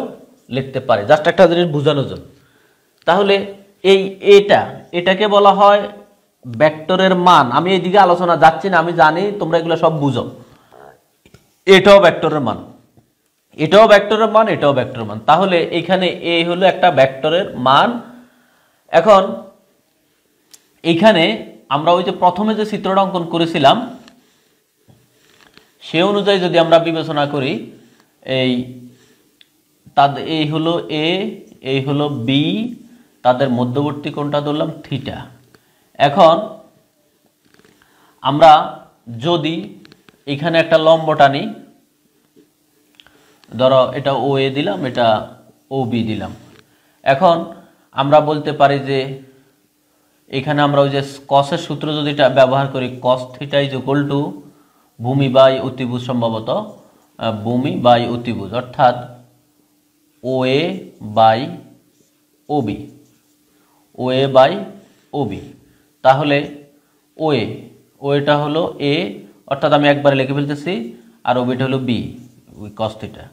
লিখতে পারি, জাস্ট একটা জিনিস বোঝানোর জন্য। তাহলে এই এটাকে বলা হয় ভেক্টরের মান। আমি এইদিকে আলোচনা যাচ্ছি না, আমি জানি তোমরা এগুলো সব বুঝো। এটাও ভেক্টরের মান, এটাও ভেক্টরের মান, এটাও ভেক্টরের মান। তাহলে এখানে এ হলো একটা ভেক্টরের মান। এখন এখানে আমরা ওই যে প্রথমে যে চিত্রটা অঙ্কন করেছিলাম সে অনুযায়ী যদি আমরা বিবেচনা করি, এই হলো এ, এই হলো বি, তাদের মধ্যবর্তী কোণটা ধরলাম থিটা। এখন আমরা যদি এখানে একটা লম্ব টানি, ধরো এটা ও এ দিলাম, এটা ও বি দিলাম। এখন আমরা বলতে পারি যে এখানে আমরা ওই যে কসের সূত্র যদি ব্যবহার করি, cos theta is equal to ভূমি বাই অতিভুজ, সম্ভবত ভূমি বাই অতিভুজ, অর্থাৎ O A by O B, O A by O B. তাহলে ও এটা হলো এ, অর্থাৎ আমি একবারে লিখে ফেলতেছি, আর ও বিটা হলো বি কস থিটা।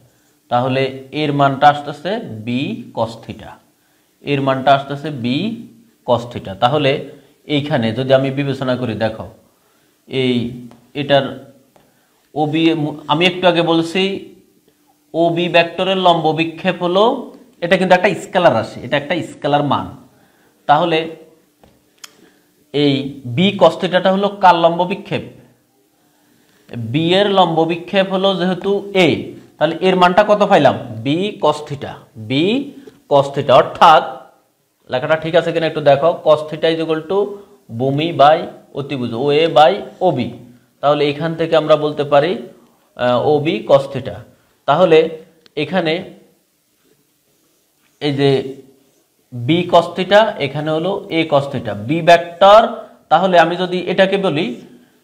তাহলে এর মানটা আসতেছে বি কস থিটা, এর মানটা আসতেছে বি কস থিটা। তাহলে এইখানে যদি আমি বিবেচনা করি, দেখো এটার ও বি, আমি একটু আগে বলছি ও বি ভেক্টরের লম্ব বিক্ষেপ হলো, এটা কিন্তু একটা স্কেলার রাশি, এটা একটা স্কেলার মান। তাহলে এই বি কস থিটাটা হলো কার লম্ব বিক্ষেপ? বি এর লম্ব বিক্ষেপ হলো যেহেতু এ, তাহলে এর মানটা কত পাইলাম? B cos theta, B cos theta. অর্থাৎ লেখাটা ঠিক আছে কিনা একটু দেখো, cos theta is equal to ভূমি বাই অতিভুজ, ও এ বাই ও বি। তাহলে এখান থেকে আমরা বলতে পারি ও বি কস থিটা। তাহলে এখানে এই যে বি কস থিটা, এখানে হলো এ কস থিটা, বি ভেক্টর। তাহলে আমি যদি এটাকে বলি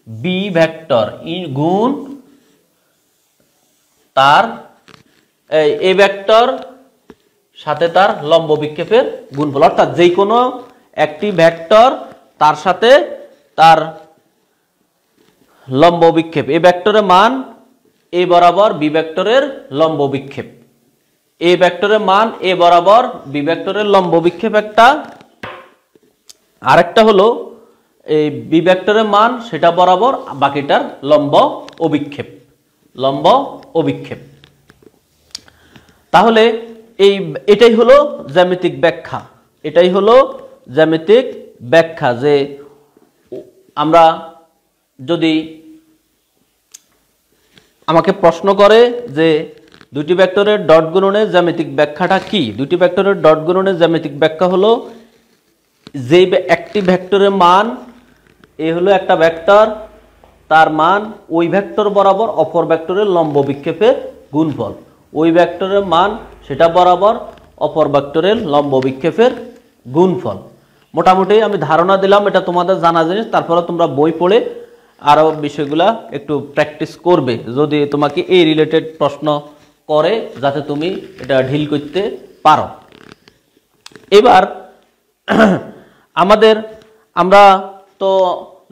বি ভেক্টর গুণ তার এ ভেক্টর সাথে তার লম্ব বিক্ষেপের গুণফল, অর্থাৎ যে কোনো একটি ভেক্টর তার সাথে তার লম্ব বিক্ষেপ, এ ভেক্টরের মান এ বরাবর বি ভেক্টরের লম্ব বিক্ষেপ, এ ভেক্টরের মান এ বরাবর বি ভেক্টরের লম্ব বিক্ষেপ একটা, আরেকটা হলো এই বি ভেক্টরের মান সেটা বরাবর বাকিটার লম্ব অভিক্ষেপ, লম্ব অভিক্ষেপ। তাহলে এটাই হলো জ্যামিতিক ব্যাখ্যা, এটাই হলো জ্যামিতিক ব্যাখ্যা। যে আমরা যদি আমাকে প্রশ্ন করে যে দুটি ভেক্টরের ডট গুণনের জ্যামিতিক ব্যাখ্যাটা কি, দুটি ভেক্টরের ডট গুণনের জ্যামিতিক ব্যাখ্যা হলো যে একটি ভেক্টরের মান এ হলো একটা ভেক্টর, তার মান ওই ভেক্টর বরাবর অপর ভেক্টরের লম্ব বিক্ষেপের গুণফল, ওই ভেক্টরের মান সেটা বরাবর অপর ভেক্টরের লম্ব বিক্ষেপের গুণফল। মোটামুটি আমি ধারণা দিলাম, এটা তোমাদের জানা জিনিস। তারপরে তোমরা বই পড়ে আরও বিষয়গুলা একটু প্র্যাকটিস করবে, যদি তোমাকে এই রিলেটেড প্রশ্ন করে যাতে তুমি এটা ঢিল করতে পারো। এবার আমরা তো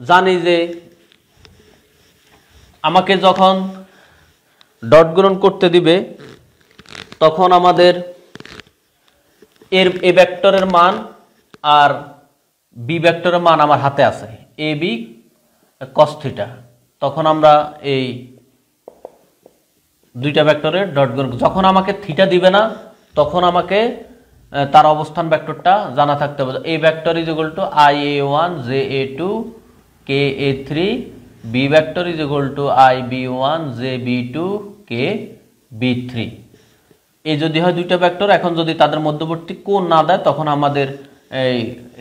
জানি যে আমাকে যখন ডট গুণন করতে দিবে তখন আমাদের এ ভেক্টরের মান আর বি ভেক্টরের মান আমার হাতে আছে, এ বি কস থিটা। তখন আমরা এই দুইটা ভেক্টরের ডট গুণন, যখন আমাকে থিটা দিবে না তখন আমাকে তার অবস্থান ভেক্টরটা জানা থাকতে হবে। A vector is equal to i a one j a two k a three, B vector is equal to i b one j b two k b three. এই যদি হয় দুইটা ভেক্টর, এখন যদি তাদের মধ্যবর্তী কোণ না দেয় তখন আমাদের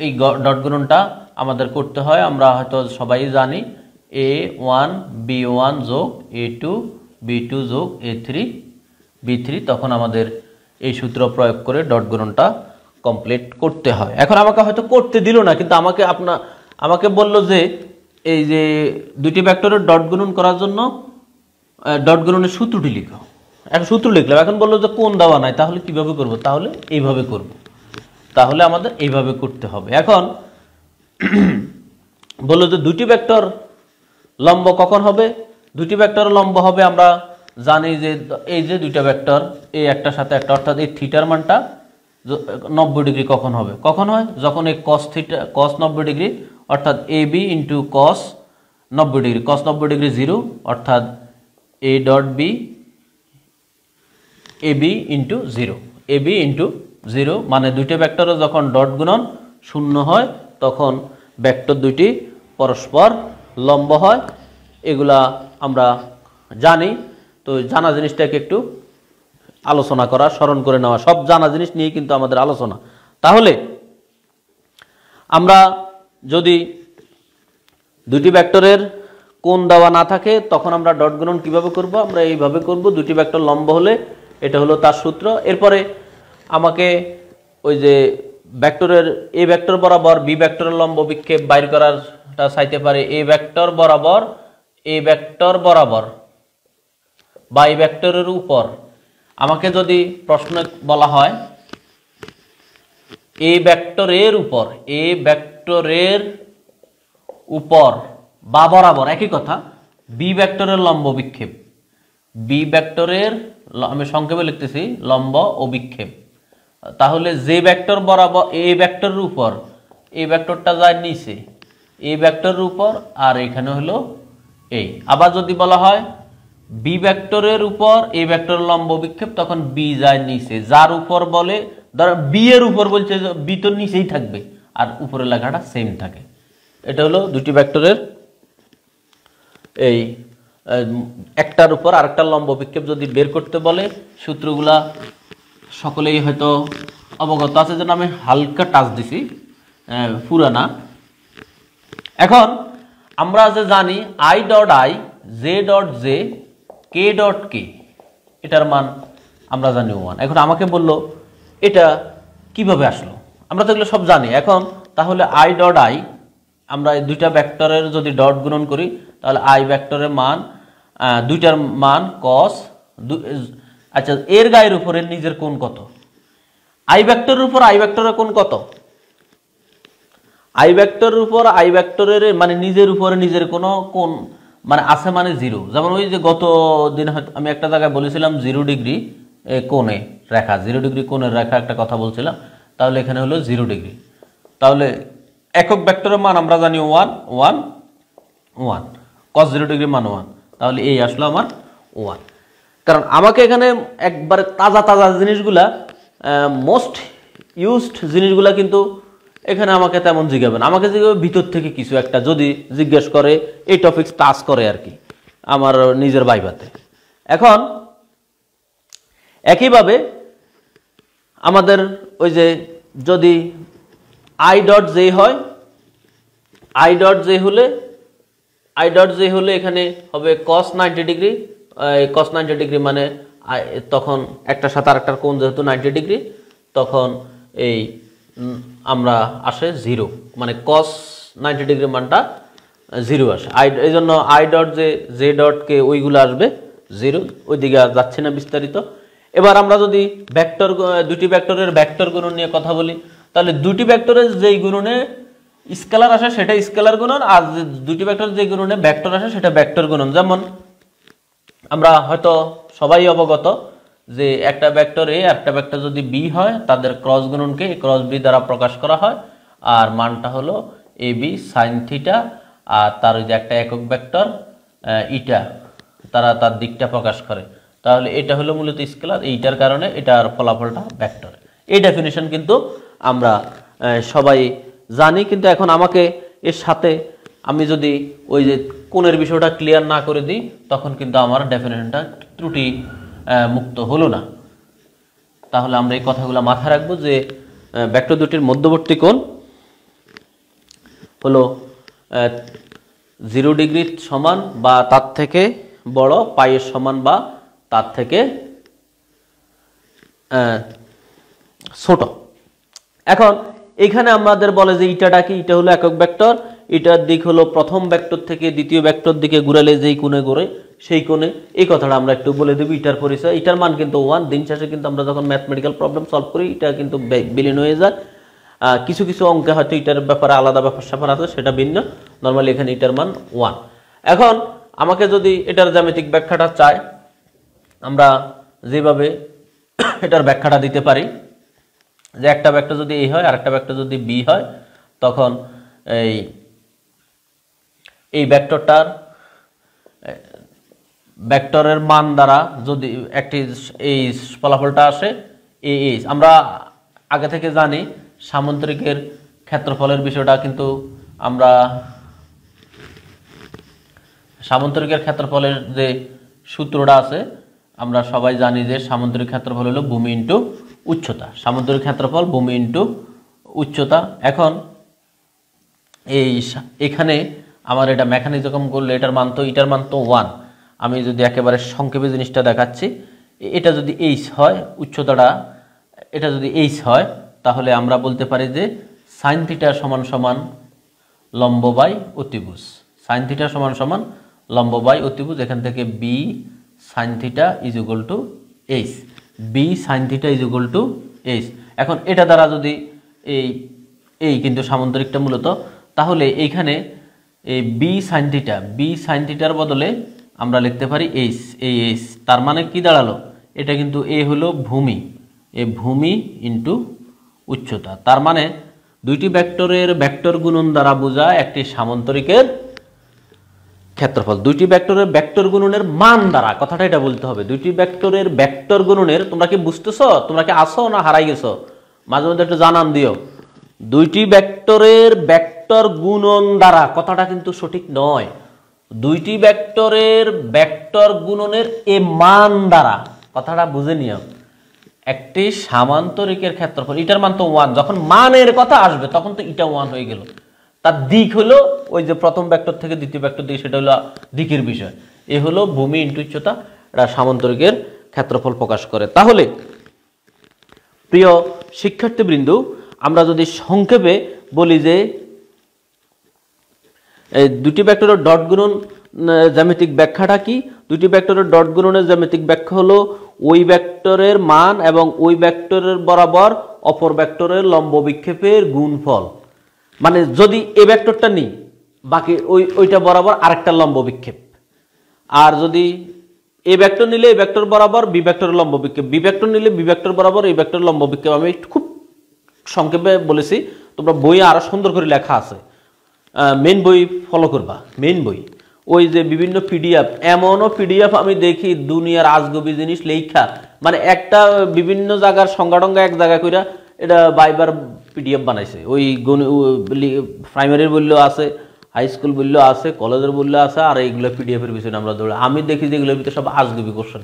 এই ডট গুণনটা আমাদের করতে হয়। আমরা হয়তো সবাই জানি এ ওয়ান বি ওয়ান যোগ এ টু বি টু যোগ এ থ্রি বি থ্রি, তখন আমাদের এই সূত্র প্রয়োগ করে ডট গুণনটা কমপ্লিট করতে হয়। এখন আমাকে হয়তো করতে দিল না, কিন্তু আমাকে বলল যে এই যে দুটি ভেক্টরের ডট গুণন করার জন্য ডট গুণনের সূত্রটি লিখো। এখন সূত্র লিখলাম, এখন বললো যে কোণ দেওয়া নাই, তাহলে কিভাবে করব? তাহলে এইভাবে করব, তাহলে আমাদের এইভাবে করতে হবে। এখন বললো যে দুটি ভেক্টর লম্ব কখন হবে? দুটি ভেক্টর লম্ব হবে আমরা জানি যে এই যে দুইটা ভেক্টর এই একটার সাথে একটা, অর্থাৎ এই থিটার মানটা 90 ডিগ্রি কখন হবে? কখন হয়? যখন এই কস থিটা কস 90 ডিগ্রি, অর্থাৎ a b into cos 90 degree, cos 90 degree 0, অর্থাৎ a dot b a b into 0, a b into 0, মানে দুইটা ভেক্টরে যখন ডট গুণন 0 হয় তখন ভেক্টর দুইটি পরস্পর লম্ব হয়। এগুলা আমরা জানি, তো জানা জিনিসটাকে একটু আলোচনা করা, স্মরণ করে নেওয়া, সব জানা জিনিস নিয়ে কিন্তু আমাদের আলোচনা। তাহলে আমরা যদি দুটি ভেক্টরের কোণ দেওয়া না থাকে তখন আমরা ডট গুণন কিভাবে করব? আমরা এইভাবে করব, দুটি ভেক্টর লম্ব হলে এটা হলো তার সূত্র। এরপরে আমাকে ওই যে ভেক্টরের এ ভেক্টর বরাবর বি ভেক্টরের লম্ব বিক্ষেপ বাইর করারটা চাইতে পারে। এ ভেক্টর বরাবর বা এই ভেক্টরের উপর, আমাকে যদি প্রশ্ন বলা হয় এ ভেক্টরের উপর বা বরাবর, একই কথা, বি ভেক্টরের লম্ব বিক্ষেপ, বি ভেক্টরের আমি সংক্ষেপে লিখতেছি লম্ব ও বিক্ষেপ, তাহলে যে ভেক্টর বরাবর এ ভেক্টরের উপর, এই ভেক্টরটা যায় নিচে এই ভেক্টরের উপর, আর এখানে হলো এই। আবার যদি বলা হয় বি ভেক্টরের উপর এই ভেক্টরের লম্ব বিক্ষেপ, তখন বি যায় নিচে, যার উপর বলে, ধর বি এর উপর বলছে বি তো নিচেই থাকবে আর উপরের লেখাটা সেম থাকে। এটা হলো দুটি ভেক্টরের এই একটার উপর আরেকটার লম্ব বিক্ষেপ যদি বের করতে বলে, সূত্রগুলা সকলেই হয়তো অবগত আছে, যেন আমি হালকা টাচ দিছি, পুরানা। এখন আমরা যে জানি i dot i, j dot j, k dot k, এটার মান আমরা জানি 1। এখন আমাকে বললো এটা কিভাবে আসলো? আমরা তো এগুলো সব জানি। এখন তাহলে আই ডট আই, আমরা এই দুইটা ভেক্টরের যদি ডট গুণন করি তাহলে আই ভেক্টরের মান, দুইটার মান কস, আচ্ছা এর গায়ের উপরে নিজের কোণ কত? আই ভেক্টরের উপর আই ভেক্টরের কোণ কত? আই ভেক্টরের উপর আই ভেক্টরের মানে নিজের উপরে নিজের কোনো কোণ মানে আছে, মানে 0। যেমন ওই যে গত দিন হয়তো আমি একটা জায়গায় বলেছিলাম 0 ডিগ্রি কোণে রেখা, 0 ডিগ্রি কোণের রেখা একটা কথা বলছিলাম, তাহলে এখানে হলো 0 ডিগ্রি। তাহলে একক ভেক্টরের মান আমরা জানি 1 1 1, cos 0 ডিগ্রি মান 1, তাহলে এই আসলো আমার 1। কারণ আমাকে এখানে একবারে তাজা তাজা জিনিসগুলা, মোস্ট ইউজড জিনিসগুলা কিন্তু এখানে আমাকে তেমন জিজ্ঞাবে না, আমাকে জিজ্ঞাবে ভিতর থেকে কিছু একটা যদি জিজ্ঞেস করে, এই টপিকস টাচ করে আর কি আমার নিজের ভাইভাতে। এখন একইভাবে আমাদের ওই যে যদি আই ডট জে হয়, আই ডট জে হলে এখানে হবে cos 90 ডিগ্রি, cos 90 ডিগ্রি মানে তখন একটার সাথে আরেকটার কোণ যেহেতু 90 ডিগ্রি, তখন এই আমরা আসে 0, মানে cos 90 ডিগ্রি মানটা 0 আসে। এই জন্য I dot J dot K ওইগুলো আসবে 0, ওইদিকে যাচ্ছে না বিস্তারিত। এবার আমরা যদি ভেক্টর, দুটি ভেক্টরের ভেক্টর গুণন নিয়ে কথা বলি, তাহলে দুটি ভেক্টরের যেই গুণনে স্কেলার আসে সেটা স্কেলার গুণন, আর দুটি ভেক্টর যে গুণনে ভেক্টর আসে সেটা ভেক্টর গুণন। যেমন আমরা হয়তো সবাই অবগত যে একটা ভেক্টর এ একটা ভেক্টর যদি বি হয় তাদের ক্রস গুণনকে ক্রস বি দ্বারা প্রকাশ করা হয়, আর মানটা হলো এ বি সাইন থিটা, আর তার ওই যে একটা একক ভেক্টর ইটা তারা তার দিকটা প্রকাশ করে। তাহলে এটা হলো মূলত স্কেলার, এইটার কারণে এটার ফলাফলটা ভেক্টর। এই ডেফিনিশন কিন্তু আমরা সবাই জানি, কিন্তু এখন আমাকে এর সাথে আমি যদি ওই যে কোণের বিষয়টা ক্লিয়ার না করে দিই তখন কিন্তু আমার ডেফিনিশনটা ত্রুটি মুক্ত হলো না। তাহলে আমরা এই কথাগুলো মাথায় রাখবো যে ভেক্টর দুটির মধ্যবর্তী কোণ হলো 0 ডিগ্রি সমান বা তার থেকে বড়, পাইয়ের সমান বা তার থেকে ছোট। এখন এখানে আমাদের বলে যে ইটাটা কি, ইটা হলো একক ভেক্টর, এটার দিক হলো প্রথম ভেক্টর থেকে দ্বিতীয় ভেক্টর দিকে ঘুরালে যেই কোণে ঘুরে সেই কোণে। এই কথাটা আমরা একটু বলে দেব। ইটার পরিচয়, ইটার মান কিন্তু 1। দিন শেষে কিন্তু আমরা যখন ম্যাথমেটিক্যাল প্রবলেম সলভ করি এটা কিন্তু বিলীন হয়ে যায়। কিছু কিছু অঙ্কে হয়তো ইটার ব্যাপারে আলাদা ব্যাপার স্যাপার আছে, সেটা ভিন্ন। নর্মালি এখানে ইটার মান 1। এখন আমাকে যদি এটার জ্যামিতিক ব্যাখ্যাটা চায়, আমরা যেভাবে এটার ব্যাখ্যাটা দিতে পারি যে একটা ভেক্টর যদি এ হয় আর একটা ভেক্টর যদি বি হয়, তখন এই ভেক্টরের মান দ্বারা যদি একটি এই ফলাফলটা আসে আমরা আগে থেকে জানি সামান্তরিকের ক্ষেত্রফলের বিষয়টা, কিন্তু আমরা সামান্তরিকের ক্ষেত্রফলের যে সূত্রটা আছে আমরা সবাই জানি যে সামান্তরিক ক্ষেত্রফল হলো ভূমি ইন্টু উচ্চতা। সামান্তরিক ক্ষেত্রফল ভূমি ইন্টু উচ্চতা। এখন এখানে আমার এটা মেকানিজম করলে এটার মান তো 1। আমি যদি একেবারে সংক্ষেপে জিনিসটা দেখাচ্ছি, এটা যদি এইচ হয় উচ্চতাটা, এটা যদি এইচ হয় তাহলে আমরা বলতে পারি যে সাইন থিটা সমান সমান লম্ব বাই অতিভুজ। সাইন থিটা সমান সমান লম্ব বাই অতিভুজ। এখান থেকে b sine theta is equal to h, b sine theta is equal to h. এখন এটা দ্বারা যদি এই কিন্তু সামান্তরিকটা মূলত, তাহলে এইখানে এই বি সাইন থিটার বদলে আমরা লিখতে পারি এইচ। এই এইচ তার মানে কি দাঁড়ালো, এটা কিন্তু এ হলো ভূমি, এ ভূমি ইন্টু উচ্চতা। তার মানে দুইটি ভেক্টরের ভেক্টর গুণন দ্বারা বোঝায় একটি সামান্তরিকের ক্ষেত্রফল। দুইটি ভেক্টরের ভেক্টর গুণনের মান দ্বারা, কথাটা এটা বলতে হবে। দুইটি ভেক্টরের ভেক্টর গুণনের, তোমরা কি বুঝতেছো? তোমরা কি আসো না হারাই গেছো? মাঝে মধ্যে একটু জানান দিও। দুইটি ভেক্টরের ভেক্টর গুণন দ্বারা, কথাটা কিন্তু সঠিক নয়। দুইটি ভেক্টরের ভেক্টর গুণনের এ মান দ্বারা, কথাটা বুঝে নিও। একটি সামান্তরিকের ক্ষেত্রফল, এটার মান তো 1, যখন মানের কথা আসবে তখন তো এটা 1 হয়ে গেল। তার দিক হলো ওই যে প্রথম ভেক্টর থেকে দ্বিতীয় ভেক্টর দিকে, সেটা হলো দিকের বিষয়। এ হলো ভূমি ইন্টু উচ্চতা, এটা সামান্তরিকের ক্ষেত্রফল প্রকাশ করে। তাহলে প্রিয় শিক্ষার্থীবৃন্দ, আমরা যদি সংক্ষেপে বলি যে এই দুটি ভেক্টরের ডট গুণন জ্যামিতিক ব্যাখ্যাটা কি? দুটি ভেক্টরের ডট গুণনের জ্যামিতিক ব্যাখ্যা হলো ওই ভেক্টরের মান এবং ওই ভেক্টরের বরাবর অপর ভেক্টরের লম্ব বিক্ষেপের গুণফল। মানে যদি এই ভেক্টরটা নিই, বাকি ওইটা বরাবর আরেকটা লম্ব বিক্ষেপ। আর যদি এ ভেক্টর নিলে এই ভেক্টর বরাবর বি ভেক্টরের লম্ব বিক্ষেপ, বি ভেক্টর নিলে বি ভেক্টর বরাবর এই ভেক্টর লম্ব বিক্ষেপ। আমি খুব সংক্ষেপে বলেছি, তোমরা বইয়ে আরো সুন্দর করে লেখা আছে, মেন বই ফলো করবা। মেন বই ওই যে বিভিন্ন পিডিএফ, এমনও পিডিএফ আমি দেখি দুনিয়ার আজগবি জিনিস লেখা, মানে একটা বিভিন্ন জায়গার সংজ্ঞাটঙ্গা এক জায়গা কইরা এটা বাইবার পিডিএফ বানাইছে। ওই প্রাইমারির বললেও আছে, হাই স্কুল বললেও আছে, কলেজের বললেও আছে, আর এইগুলো পিডিএফ এর পিছনে আমরা দৌড়ে। আমি দেখি যে এগুলোর ভিতরে সব আজগবি কোশ্চেন।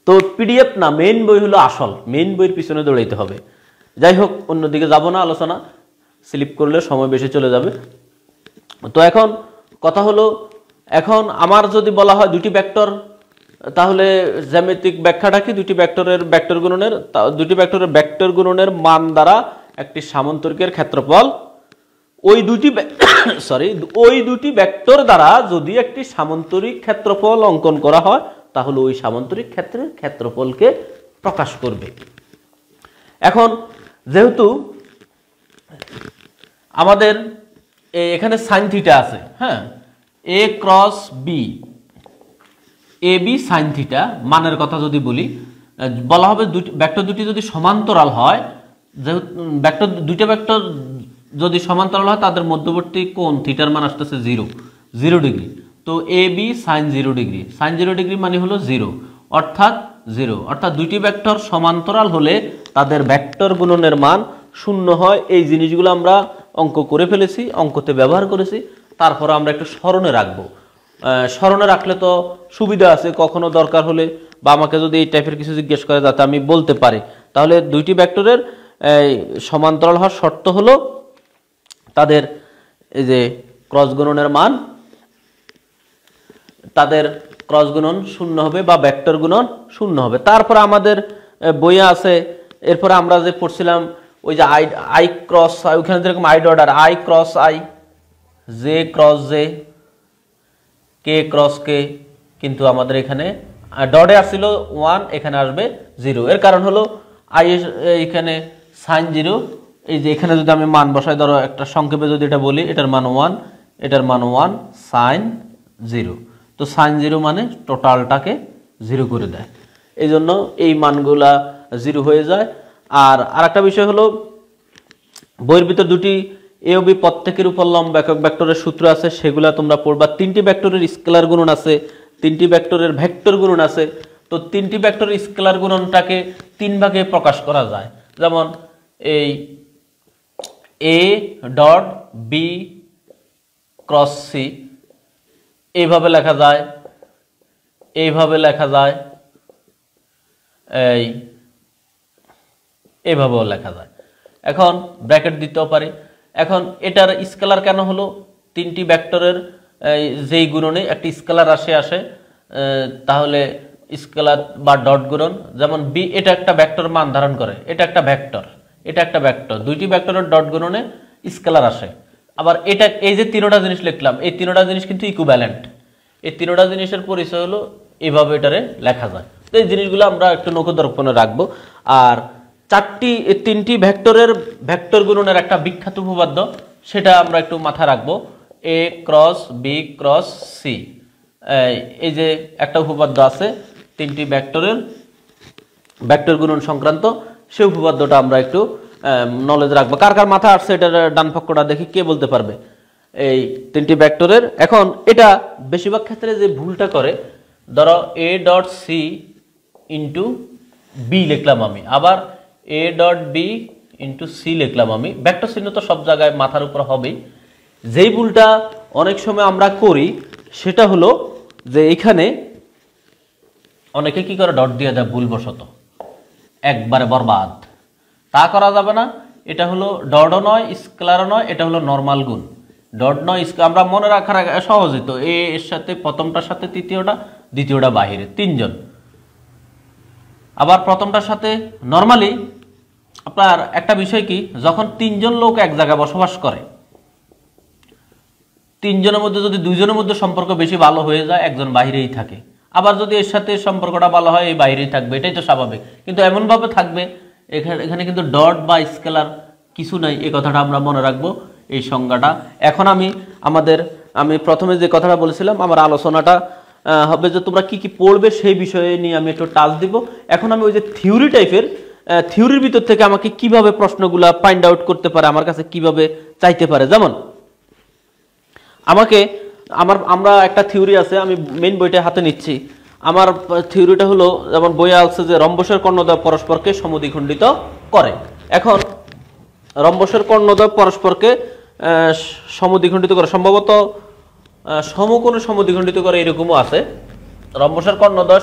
তো পিডিএফ না, মেন বই হলো আসল, মেন বইয়ের পিছনে দৌড়াইতে হবে। যাই হোক, অন্যদিকে যাব না, আলোচনা স্লিপ করলে সময় বেশি চলে যাবে। তো এখন কথা হলো, এখন আমার যদি বলা হয় দুটি ভেক্টর, তাহলে জ্যামিতিক ব্যাখ্যাটা কি? দুটি ভেক্টরের ভেক্টর গুণনের মান দ্বারা একটি সামান্তরিকের ক্ষেত্রফল ওই দুটি ভেক্টর দ্বারা যদি একটি সামান্তরিক ক্ষেত্রফল অঙ্কন করা হয় তাহলে ওই সামান্তরিক ক্ষেত্রের ক্ষেত্রফলকে প্রকাশ করবে। এখন যেহেতু আমাদের এখানে সাইন থিটা আছে, হ্যাঁ, এ cross B, a B sine theta মানের কথা যদি বলি, বলা হবে ভেক্টর দুটি যদি সমান্তরাল হয়, যেহেতু দুইটা ভেক্টর যদি সমান্তরাল হয় তাদের মধ্যবর্তী কোণ থিটার মান আসতেছে 0 ডিগ্রি। তো A B sine 0 degree, sine 0 degree মানে হলো 0, অর্থাৎ 0, অর্থাৎ দুইটি ভেক্টর সমান্তরাল হলে তাদের ভেক্টর গুণনের মান 0 হয়। এই জিনিসগুলো আমরা অঙ্ক করে ফেলেছি, অঙ্কতে ব্যবহার করেছি। তারপর আমরা একটু স্মরণে রাখবো, স্মরণে রাখলে তো সুবিধা আছে, কখনো দরকার হলে বা আমাকে যদি এই টাইপের কিছু জিজ্ঞেস করে যাতে আমি বলতে পারি। তাহলে দুইটি ভেক্টরের সমান্তরাল হওয়ার শর্ত হলো তাদের এই যে ক্রস গুণনের মান, তাদের ক্রস গুণন 0 হবে বা ভেক্টর গুণন 0 হবে। তারপর আমাদের বইয়ে আছে, এরপরে আমরা যে পড়ছিলাম ওই যে আই ক্রস আই, ওখানে যেরকম I order I cross I, J cross J, K cross কে, কিন্তু আমাদের এখানে ডটে আসছিল 1, এখানে আসবে 0। এর কারণ হলো আই এখানে সাইন 0, এই যে এখানে যদি আমি মান বসাই, ধরো একটা সংক্ষেপে যদি এটা বলি, এটার মান 1, এটার মান 1 সাইন 0। তো সাইন 0 মানে টোটালটাকে 0 করে দেয়, এই জন্য এই মানগুলা 0 হয়ে যায়। আর আরেকটা বিষয় হলো বইয়ের ভিতর দুটি এ ও বি প্রত্যেকের উপর লম্ব একক ভেক্টরের সূত্র আছে, সেগুলা তোমরা পড়বা। 3টি ভেক্টরের স্কেলার গুণন আছে, 3টি ভেক্টরের ভেক্টর গুণন আছে। তো 3টি ভেক্টরের স্কেলার গুণনটাকে 3 ভাগে প্রকাশ করা যায়। যেমন এই a dot b cross c এইভাবে লেখা যায়, এইভাবে লেখা যায়, এইভাবেও লেখা যায়। এখন ব্র্যাকেট দিতেও পারি। এখন এটার স্কেলার কেন হলো? 3টি ভেক্টরের যেই গুণনে একটি স্কেলার আসে, তাহলে স্কেলার বা ডট গুণন, যেমন বি এটা একটা ভেক্টর মান ধারণ করে, এটা একটা ভেক্টর, এটা একটা ভেক্টর, দুইটি ভেক্টরের ডট গুণনে স্কেলার আসে। আবার এটা এই যে 3টা জিনিস লিখলাম, এই 3টা জিনিস কিন্তু ইকুইভ্যালেন্ট। এই 3টা জিনিসের পরিচয় হলো এভাবে এটারে লেখা যায়। তো এই জিনিসগুলো আমরা একটু নখদর্পণে রাখবো। আর 3টি ভেক্টরের ভেক্টর গুণনের একটা বিখ্যাত উপপাদ্য, সেটা আমরা একটু মাথায় রাখবো, এ ক্রস বি ক্রস সি। এই যে একটা উপপাদ্য আছে 3টি ভেক্টরের ভেক্টর গুণন সংক্রান্ত, সেই উপপাদ্যটা আমরা একটু নলেজ রাখবো। কার কার মাথা আসছে এটার ডান পক্ষটা দেখি, কে বলতে পারবে? এই 3টি ভেক্টরের, এখন এটা বেশিরভাগ ক্ষেত্রে যে ভুলটা করে, ধরো a dot c into b লিখলাম আমি, আবার a dot b into c লিখলাম আমি। ভেক্টর চিহ্ন তো সব জায়গায় মাথার উপর হবেই। যেই ভুলটা অনেক সময় আমরা করি সেটা হলো যে এখানে অনেকে কি করে ডট দিয়ে দেয় ভুলবশত, একবারে বরবাদ। তা করা যাবে না। এটা হলো ডটও নয় স্কেলারও নয়, এটা হলো নর্মাল গুণ। ডট নয়, আমরা মনে রাখার সহজই তো, এর সাথে প্রথমটার সাথে তৃতীয়টা, দ্বিতীয়টা বাহিরে, 3জন। আবার প্রথমটার সাথে নর্মালি আপনার একটা বিষয় কি, যখন 3জন লোক এক জায়গায় বসবাস করে, 3জনের মধ্যে যদি 2জনের মধ্যে সম্পর্ক বেশি ভালো হয়ে যায়, একজন বাহিরেই থাকে। আবার যদি এর সাথে সম্পর্কটা ভালো হয়, এই বাইরেই থাকবে, এটাই তো স্বাভাবিক। কিন্তু এমনভাবে থাকবে এখানে কিন্তু ডট বা স্কেলার কিছু নাই, এই কথাটা আমরা মনে রাখবো, এই সংজ্ঞাটা। এখন আমি প্রথমে যে কথাটা বলেছিলাম, আমার আলোচনাটা হবে যে তোমরা কি কি পড়বে সেই বিষয়ে নিয়ে আমি একটু টাচ দিব। এখন আমি ওই যে থিওরি টাইপের, থিওরির ভিতর থেকে আমাকে কিভাবে প্রশ্নগুলা ফাইন্ড আউট করতে পারে, আমার কাছে কিভাবে চাইতে পারে। যেমন আমরা একটা থিওরি আছে, আমি মেইন বইটা হাতে নিচ্ছি। আমার থিওরিটা হলো, যেমন বইয়ে আছে যে রম্বসের কর্ণদ্বয় পরস্পরকে সমদ্বিখণ্ডিত করে। এখন রম্বসের কর্ণদ্বয় পরস্পরকে সমদ্বিখণ্ডিত করে, সম্ভবত সমকোণে সমদ্বিখণ্ডিত করে, এরকমও আছে। রম্বসের কর্ণদ্বয়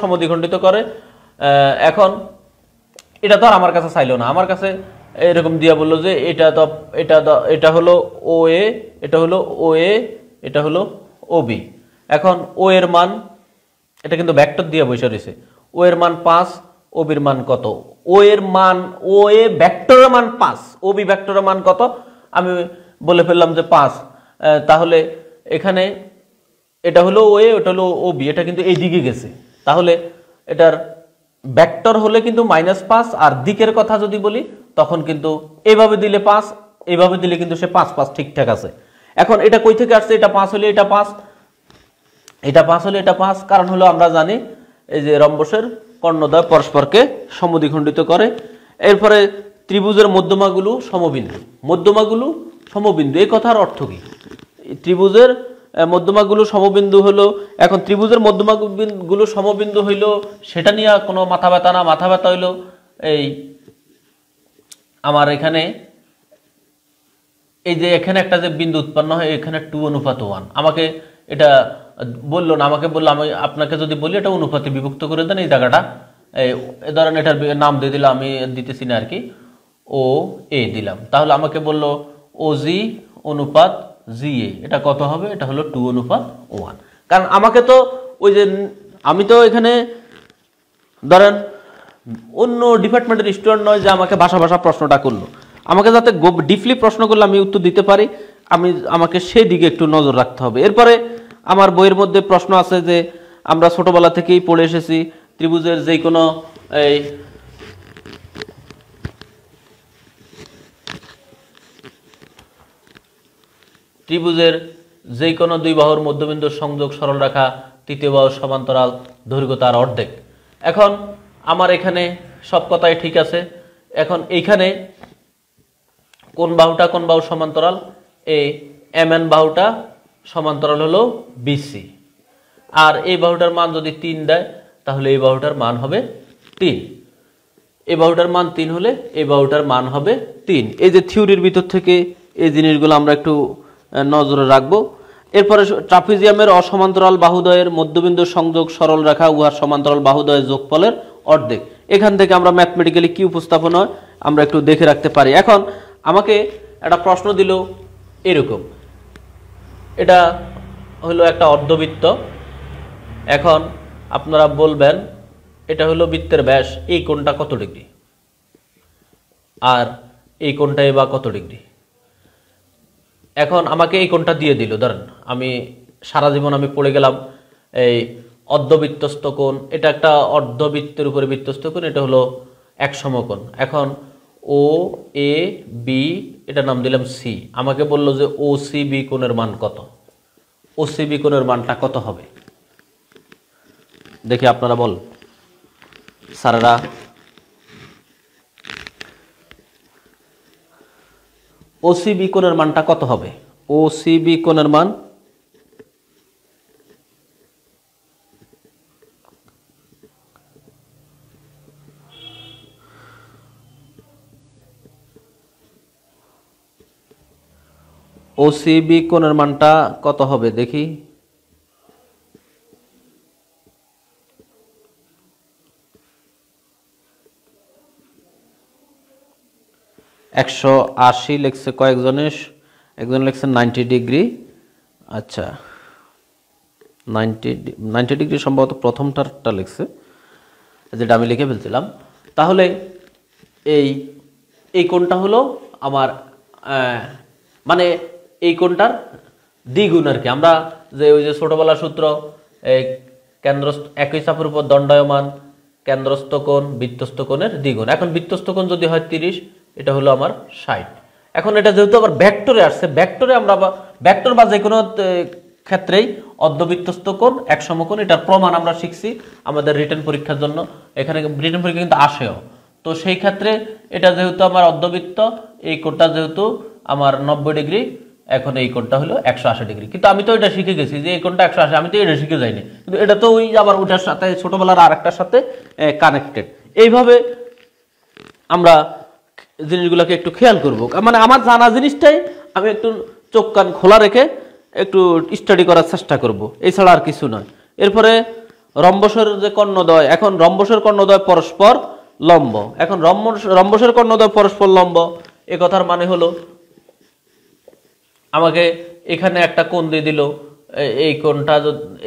সমদ্বিখণ্ডিত করে। এখন এটা তো আর আমার কাছে চাইলো না, আমার কাছে এরকম দিয়া বললো যে এটা হলো ও এ, এটা হলো ও এ, এটা হলো ও বি। এখন ও এর মান, এটা কিন্তু ভেক্টর দিয়ে বসে রয়েছে, ও এর মান 5, ও বির মান কত? ও এর মান, ও এ ভেক্টরের মান 5, ও বি ভেক্টরের মান কত? আমি বলে ফেললাম যে 5। তাহলে এখানে এটা হলো ও এ, ওটা হলো ও বি, এটা কিন্তু এই দিকে গেছে। তাহলে এটার ভেক্টর হলে কিন্তু -5, আর দিকের কথা যদি বলি তখন কিন্তু এইভাবে দিলে 5, এইভাবে দিলে কিন্তু সে 5 ঠিকঠাক আছে। এখন এটা কই থেকে আসছে? এটা 5 হলে এটা 5, এটা 5 হলে এটা 5, কারণ হলো আমরা জানি এই যে রম্বসের কর্ণদ্বয় পরস্পরকে সমদ্বিখণ্ডিত করে। এরপরে ত্রিভুজের মধ্যমাগুলো সমবিন্দু, মধ্যমাগুলো সমবিন্দু, এই কথার অর্থ কি? ত্রিভুজের মধ্যমাগুলো সমবিন্দু হলো, এখন ত্রিভুজের মধ্যমাগুলো সমবিন্দু হইলো সেটা নিয়ে কোনো মাথা ব্যথা না। মাথা ব্যথা হইলো এই আমার এখানে এই যে এখানে একটা যে বিন্দু উৎপন্ন হয় এখানে 2:1, আমাকে এটা বললো না, আমাকে বললো আমি আপনাকে যদি বলি এটা অনুপাতে বিভক্ত করে দেন এই জায়গাটা, এই ধরেন এটার নাম দিয়ে দিলাম, আমি দিতেছি না আর কি, ও এ দিলাম, তাহলে আমাকে বললো ও জি অনুপাত জি এ, এটা কত হবে? এটা হলো 2:1। কারণ আমাকে তো ওই যে আমি তো এখানে ধরেন অন্য ডিপার্টমেন্টের স্টুডেন্ট নয় যে আমাকে ভাষা প্রশ্নটা করলো, আমাকে যাতে ডিপলি প্রশ্ন করলে আমি উত্তর দিতে পারি, আমাকে সেই দিকে একটু নজর রাখতে হবে। এরপরে আমার বইয়ের মধ্যে প্রশ্ন আছে যে আমরা ছোটবেলা থেকেই পড়ে এসেছি ত্রিভুজের যে কোনো এই ত্রিভুজের যে কোনো দুই বাহুর মধ্যবিন্দুর সংযোগ সরলরেখা তৃতীয় বাহুর সমান্তরাল দৈর্ঘ্য তার অর্ধেক। এখন আমার এখানে সব কথাই ঠিক আছে। এখন এইখানে কোন বাহুটা কোন বাহুর সমান্তরাল? এই এমএন বাহুটা সমান্তরাল হলো বিসি, আর এই বাহুটার মান যদি 3 দেয় তাহলে এই বাহুটার মান হবে 3, এই বাহুটার মান 3 হলে এই বাহুটার মান হবে 3। এই যে থিওরির ভিতর থেকে এই জিনিসগুলো আমরা একটু নজরে রাখবো। এরপরে ট্রাপিজিয়ামের অসমান্তরাল বাহুদ্বয়ের মধ্যবিন্দুর সংযোগ সরল রেখা উহার সমান্তরাল বাহুদ্বয়ের যোগফলের অর্ধেক। এখান থেকে আমরা ম্যাথমেটিক্যালি কি উপস্থাপন হয় আমরা একটু দেখে রাখতে পারি। এখন আমাকে একটা প্রশ্ন দিল এরকম, এটা হলো একটা অর্ধবৃত্ত, এখন আপনারা বলবেন এটা হলো বৃত্তের ব্যাস, এই কোণটা কত ডিগ্রি আর এই কোণটাই বা কত ডিগ্রি। এখন আমাকে এই কোণটা দিয়ে দিল, ধরেন আমি সারা জীবন আমি পড়ে গেলাম এই অর্ধবৃত্তস্থ কোণ, এটা একটা অর্ধবৃত্তের উপরে বৃত্তস্থ কোণ, এটা হলো এক সমকোণ। এখন ও এ বি এটা নাম দিলাম সি, আমাকে বলল যে ও সি বি কোণের মান কত, ও সি বি কোণের মানটা কত হবে দেখি আপনারা বল স্যারেরা। ওসিবি কোণের মানটা কত হবে? ওসিবি কোণের মান ওসিবি কোণের মানটা কত হবে দেখি। 180 লিখছে কয়েকজনে, একজন লিখছে 90 ডিগ্রি। আচ্ছা 90 ডিগ্রি সম্ভবত প্রথমটারটা লিখছে, যেটা আমি লিখে ফেলছিলাম। তাহলে এই কোণটা হলো আমার মানে এই কোণটার দ্বিগুণ আর কি। আমরা যে ওই যে ছোটবেলার সূত্র কেন্দ্রস্থ একই চাপের উপর দণ্ডায়মান কেন্দ্রস্থ কোণ বৃত্তস্থ কোণের দ্বিগুণ। এখন বৃত্তস্থ কোণ যদি হয় 30, এটা হলো আমার 60। এখন এটা যেহেতু আবার ভেক্টরে আসছে, ভেক্টরে আমরা ভেক্টর বা যে কোনো ক্ষেত্রেই অর্ধবৃত্তস্থ কোণ এক সমকোণ, এটার প্রমাণ আমরা শিখছি আমাদের রিটেন পরীক্ষার জন্য। এখানে রিটেন পরীক্ষা কিন্তু আসেও, তো সেই ক্ষেত্রে এটা যেহেতু আমার অর্ধবৃত্ত, এই কোণটা যেহেতু আমার 90 ডিগ্রি, এখন এই কোণটা হলো 180 ডিগ্রি। কিন্তু আমি তো এটা শিখে গেছি যে এই কোণটা 180, আমি তো এটা শিখে যাইনি, কিন্তু এটা তো ওই আবার ওটার সাথে ছোটবেলার আরেকটার সাথে কানেক্টেড। এইভাবে আমরা জিনিসগুলোকে একটু খেয়াল করব, মানে আমার জানা জিনিসটাই আমি একটু চোখ কান খোলা রেখে একটু স্টাডি করার চেষ্টা করব, এছাড়া আর কিছু নয়। এরপরে রম্বসের যে কর্ণদ্বয়, এখন রম্বসের কর্ণদ্বয় পরস্পর লম্ব। এখন রম্বসের কর্ণদ্বয় পরস্পর লম্ব এ কথার মানে হলো আমাকে এখানে একটা কোণ দিয়ে দিল, এই কোণটা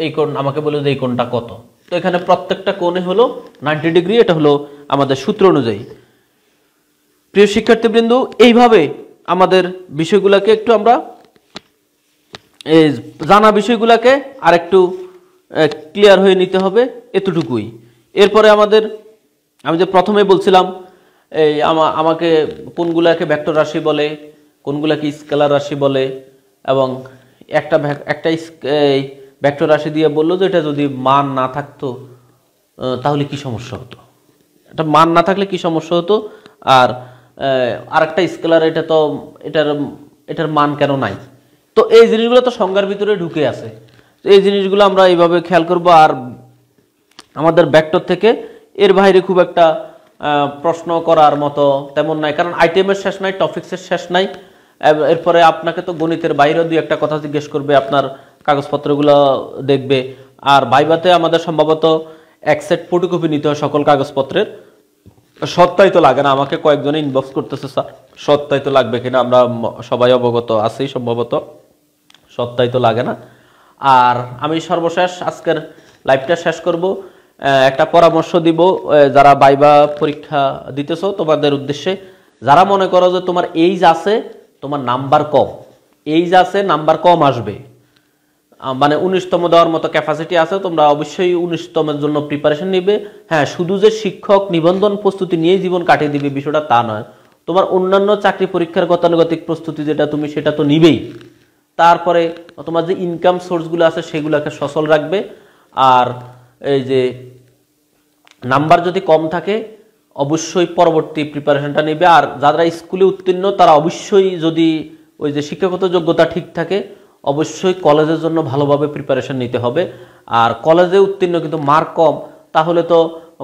এই কোণ আমাকে বলে যে এই কোণটা কত, তো এখানে প্রত্যেকটা কোণে হলো 90 ডিগ্রি, এটা হলো আমাদের সূত্র অনুযায়ী। প্রিয় শিক্ষার্থীবৃন্দ, এইভাবে আমাদের বিষয়গুলোকে একটু আমরা জানা বিষয়গুলোকে আর একটু ক্লিয়ার হয়ে নিতে হবে, এতটুকুই। এরপরে আমি যে প্রথমে বলছিলাম এই আমাকে কোনগুলাকে ভেক্টর রাশি বলে, কোনগুলাকে স্কেলার রাশি বলে, এবং একটা ভেক্টর রাশি দিয়ে বললো যে এটা যদি মান না থাকতো তাহলে কি সমস্যা হতো, এটা মান না থাকলে কি সমস্যা হতো, আর আরেকটা স্কেলার এটা তো এটার মান কেন নাই। তো এই জিনিসগুলো তো সংজ্ঞার ভিতরে ঢুকে আছে, এই জিনিসগুলো আমরা এইভাবে খেয়াল করব। আর আমাদের ভেক্টর থেকে এর বাইরে খুব একটা প্রশ্ন করার মতো তেমন নাই, কারণ আইটেমের শেষ নাই, টপিক্সের শেষ নাই। এরপরে আপনাকে তো গণিতের বাইরেও দুই একটা কথা জিজ্ঞেস করবে, আপনার কাগজপত্রগুলো দেখবে। আর ভাইভাতে আমাদের সম্ভবত এক সেট ফটোকপি নিতে হয় সকল কাগজপত্রের। সত্যাই তো লাগে না, আমাকে কয়েকজনে ইনবক্স করতেছে স্যার সত্যাই তো লাগবে কিনা, আমরা সবাই অবগত আছি সম্ভবত সত্যাই তো লাগে না। আর আমি সর্বশেষ আজকের লাইভটা শেষ করব, একটা পরামর্শ দিব যারা ভাইভা পরীক্ষা দিতেছো তোমাদের উদ্দেশ্যে। যারা মনে করো যে তোমার এইজ আছে, তোমার নাম্বার কম, এইজ আছে নাম্বার কম আসবে, মানে 19তম দেওয়ার মতো ক্যাপাসিটি আছে, তোমরা অবশ্যই 19তমের জন্য প্রিপারেশন নিবে। হ্যাঁ, শুধু যে শিক্ষক নিবন্ধন প্রস্তুতি নিয়ে জীবন কাটিয়ে দিবে বিষয়টা তা নয়, তোমার অন্যান্য চাকরি পরীক্ষার গতানুগতিক প্রস্তুতি যেটা তুমি সেটা তো নিবেই। তারপরে তোমার যে ইনকাম সোর্সগুলো আছে সেগুলোকে সচল রাখবে। আর এই যে নাম্বার যদি কম থাকে অবশ্যই পরবর্তী প্রিপারেশনটা নেবে। আর যারা স্কুলে উত্তীর্ণ তারা অবশ্যই, যদি ওই যে শিক্ষাগত যোগ্যতা ঠিক থাকে, অবশ্যই কলেজের জন্য ভালোভাবে প্রিপারেশন নিতে হবে। আর কলেজে উত্তীর্ণ কিন্তু মার্ক কম, তাহলে তো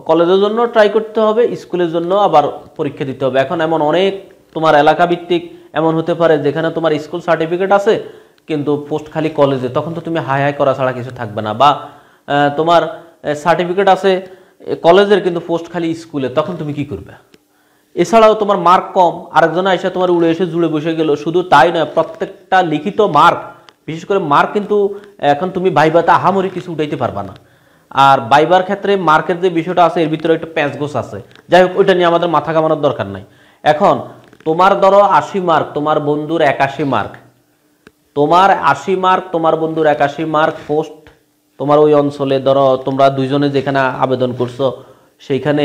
কলেজের জন্য ট্রাই করতে হবে, স্কুলের জন্য আবার পরীক্ষা দিতে হবে। এখন এমন অনেক তোমার এলাকা ভিত্তিক এমন হতে পারে যেখানে তোমার স্কুল সার্টিফিকেট আছে কিন্তু পোস্ট খালি কলেজে, তখন তো তুমি হাই হাই করা ছাড়া কিছু থাকবে না। বা তোমার সার্টিফিকেট আছে কলেজের কিন্তু পোস্ট খালি স্কুলে, তখন তুমি কি করবে? এছাড়াও তোমার মার্ক কম, আরেকজন এসে তোমার উড়ে এসে জুড়ে বসে গেল, শুধু তাই নয়, প্রত্যেকটা লিখিত মার্ক, বিশেষ করে মার্ক কিন্তু এখন তুমি ভাইভাতে আহামরি কিছু উঠাইতে পারবা না। আর ভাইবার ক্ষেত্রে মার্কের যে বিষয়টা আছে এর ভিতরে একটা প্যাঁচগোছ আছে, যাই হোক ওইটা নিয়ে আমাদের মাথা ঘামানোর দরকার নাই। এখন তোমার ধরো 80 মার্ক, তোমার বন্ধুর 81 মার্ক, তোমার 80 মার্ক, তোমার বন্ধুর 81 মার্ক, পোস্ট তোমার ওই অঞ্চলে ধরো তোমরা দুইজনে যেখানে আবেদন করছো সেইখানে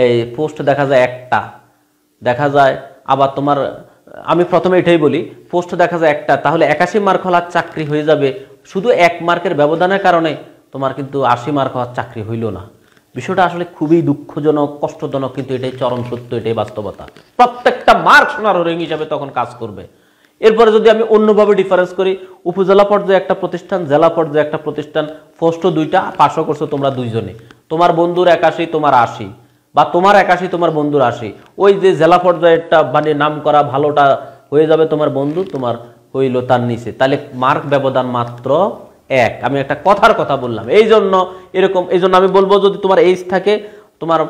এই পোস্ট দেখা যায় একটা, দেখা যায় আবার তোমার, আমি প্রথমে এটাই বলি, পোস্ট দেখা যায় একটা, তাহলে 81 মার্ক হওয়ার চাকরি হয়ে যাবে, শুধু 1 মার্কের ব্যবধানের কারণে তোমার কিন্তু 80 মার্ক হওয়ার চাকরি হইল না। বিষয়টা আসলে খুবই দুঃখজনক, কষ্টজনক, কিন্তু এটাই চরম সত্য, এটাই বাস্তবতা। প্রত্যেকটা মার্ক সোনার হরিণ হিসাবে তখন কাজ করবে। এরপরে যদি আমি অন্যভাবে ডিফারেন্স করি, উপজেলা পর্যায়ে একটা প্রতিষ্ঠান, জেলা পর্যায়ে একটা প্রতিষ্ঠান, পোস্টও দুইটা, পাশও করছো তোমরা দুইজনে, তোমার বন্ধুর 81, তোমার 80, বা তোমার 81 তোমার বন্ধুর 80, ওই যে জেলা পর্যায়েরটা মানে নাম করা ভালোটা হয়ে যাবে তোমার বন্ধু, তোমার হইল তার নিচে, তাহলে মার্ক ব্যবধান মাত্র 1। আমি একটা কথার কথা বললাম, এই জন্য এরকম, এই জন্য আমি বলবো যদি তোমার এইজ থাকে, তোমার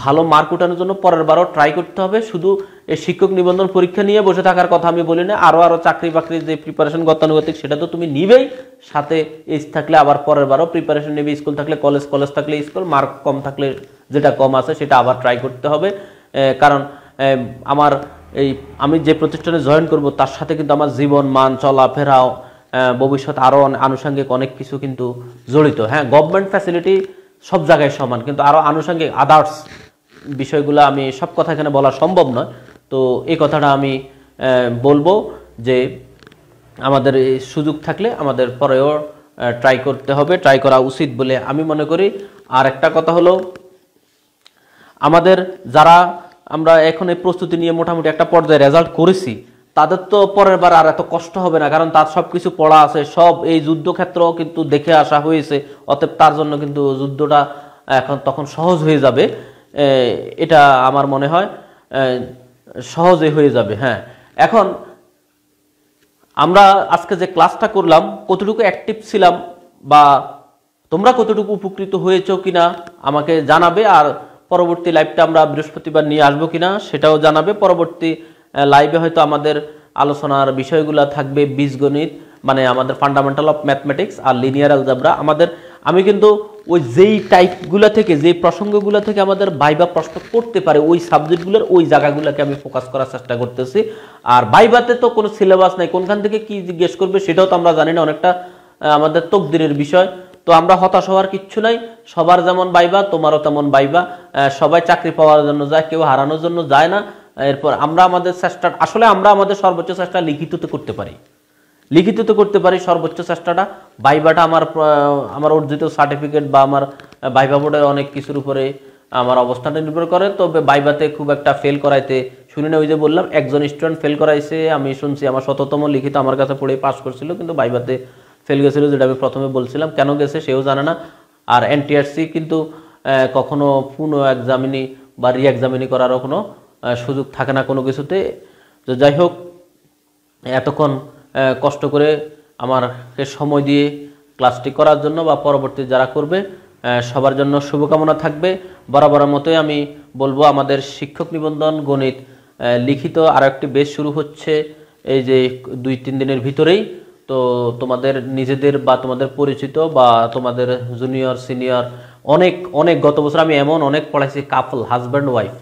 ভালো মার্ক উঠানোর জন্য পরের বারও ট্রাই করতে হবে। শুধু এই শিক্ষক নিবন্ধন পরীক্ষা নিয়ে বসে থাকার কথা আমি বলি না, আরো চাকরি বাকরির যে প্রিপারেশন গতানুগতিক সেটা তো তুমি নিবেই, সাথে এইজ থাকলে আবার পরের বারও প্রিপারেশন নেবে, স্কুল থাকলে কলেজ, কলেজ থাকলে স্কুল, মার্ক কম থাকলে যেটা কম আছে সেটা আবার ট্রাই করতে হবে। কারণ আমার আমি যে প্রতিষ্ঠানে জয়েন করব তার সাথে কিন্তু আমার জীবন মান, চলাফেরাও, ভবিষ্যৎ আরও আনুষঙ্গিক অনেক কিছু কিন্তু জড়িত। হ্যাঁ, গভর্নমেন্ট ফ্যাসিলিটি সব জায়গায় সমান, কিন্তু আরও আনুষঙ্গিক আদার্স বিষয়গুলো আমি সব কথা এখানে বলা সম্ভব নয়। তো এই কথাটা আমি বলবো যে আমাদের এই সুযোগ থাকলে আমাদের পরেও ট্রাই করতে হবে, ট্রাই করা উচিত বলে আমি মনে করি। আর একটা কথা হলো, আমাদের যারা আমরা এখন এই প্রস্তুতি নিয়ে মোটামুটি একটা পর্যায়ে রেজাল্ট করেছি, তাদের তো পরের বার আর এত কষ্ট হবে না, কারণ তার সব কিছু পড়া আছে, সব এই যুদ্ধক্ষেত্র কিন্তু দেখে আসা হয়েছে, অতএব তার জন্য কিন্তু যুদ্ধটা এখন তখন সহজ হয়ে যাবে, এটা আমার মনে হয় সহজে হয়ে যাবে। হ্যাঁ, এখন আমরা আজকে যে ক্লাসটা করলাম কতটুকু অ্যাক্টিভ ছিলাম বা তোমরা কতটুকু উপকৃত হয়েছো কিনা আমাকে জানাবে। আর পরবর্তী লাইভটা আমরা বৃহস্পতিবার নিয়ে আসবো কিনা সেটাও জানাবে। পরবর্তী লাইভে হয়তো আমাদের আলোচনার বিষয়গুলো থাকবে বীজগণিত, মানে আমাদের ফান্ডামেন্টাল অফ ম্যাথমেটিক্স আর লিনিয়ার অ্যালজেব্রা। আমি কিন্তু ওই যেই টাইপগুলো থেকে, যেই প্রসঙ্গগুলো থেকে আমাদের ভাইভা প্রশ্ন করতে পারে ওই সাবজেক্টগুলোর ওই জায়গাগুলোকে আমি ফোকাস করার চেষ্টা করতেছি। আর ভাইভাতে তো কোনো সিলেবাস নাই, কোনখান থেকে কি জিজ্ঞেস করবে সেটাও তো আমরা জানি না, অনেকটা আমাদের তকদিরের বিষয়। তো আমরা হতাশ হওয়ার কিচ্ছু নাই, সবার যেমন ভাইভা তোমারও তেমন ভাইভা, সবাই চাকরি পাওয়ার জন্য যায়, কেউ হারানোর জন্য যায় না। এরপর আমরা আমাদের চেষ্টা, আসলে আমরা আমাদের সর্বোচ্চ চেষ্টা লিখিততে করতে পারি, লিখিত করতে পারি সর্বোচ্চ চেষ্টাটা। ভাইবাটা আমার অর্জিত সার্টিফিকেট বা আমার ভাইবা বোর্ডের অনেক কিছুর উপরে আমার অবস্থানটা নির্ভর করে। তবে ভাইবাতে খুব একটা ফেল করাইতে শুনি না। ওই যে বললাম একজন স্টুডেন্ট ফেল করাইছে, আমি শুনছি আমার ১৭তম লিখিত আমার কাছে পড়ে পাস করছিল, কিন্তু ভাইবাতে ফেল গেছিল, যেটা আমি প্রথমে বলছিলাম। কেন গেছে সেও জানে না। আর এনটিআরসি কিন্তু কখনো পুনঃ এক্সামিনি বা রি এক্সামিনি করারও কোনো সুযোগ থাকে না কোনো কিছুতে। তো যাই হোক, এতক্ষণ কষ্ট করে আমাকে সময় দিয়ে ক্লাসটি করার জন্য বা পরবর্তী যারা করবে সবার জন্য শুভকামনা থাকবে। বরাবরের মতোই আমি বলবো, আমাদের শিক্ষক নিবন্ধন গণিত লিখিত আর একটি বেচ শুরু হচ্ছে এই যে ২-৩ দিনের ভিতরেই। তো তোমাদের নিজেদের বা তোমাদের পরিচিত বা তোমাদের জুনিয়র সিনিয়র অনেক অনেক, গত বছর আমি এমন অনেক পড়াইছি, কাপল হাজব্যান্ড ওয়াইফ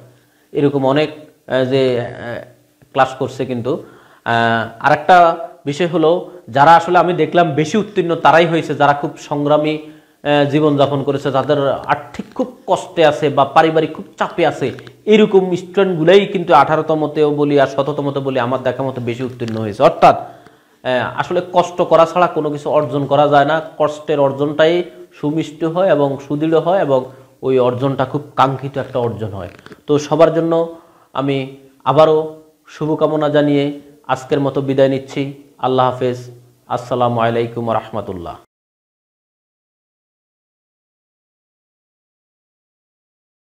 এরকম অনেক যে ক্লাস করছে। কিন্তু আরেকটা বিষয় হলো, যারা আসলে আমি দেখলাম বেশি উত্তীর্ণ তারাই হয়েছে যারা খুব সংগ্রামী জীবনযাপন করেছে, যাদের আর্থিক খুব কষ্টে আছে বা পারিবারিক খুব চাপে আছে, এরকম স্টুডেন্টগুলোই কিন্তু 18তমতেও বলি আর শততমতে বলি আমার দেখা মতো বেশি উত্তীর্ণ হয়েছে। অর্থাৎ আসলে কষ্ট করা ছাড়া কোনো কিছু অর্জন করা যায় না। কষ্টের অর্জনটাই সুমিষ্ট হয় এবং সুদৃঢ় হয় এবং ওই অর্জনটা খুব কাঙ্ক্ষিত একটা অর্জন হয়। তো সবার জন্য আমি আবারও শুভকামনা জানিয়ে আজকের মতো বিদায় নিচ্ছি। আল্লাহ হাফেজ। আসসালামু আলাইকুম রহমতুল্লাহ।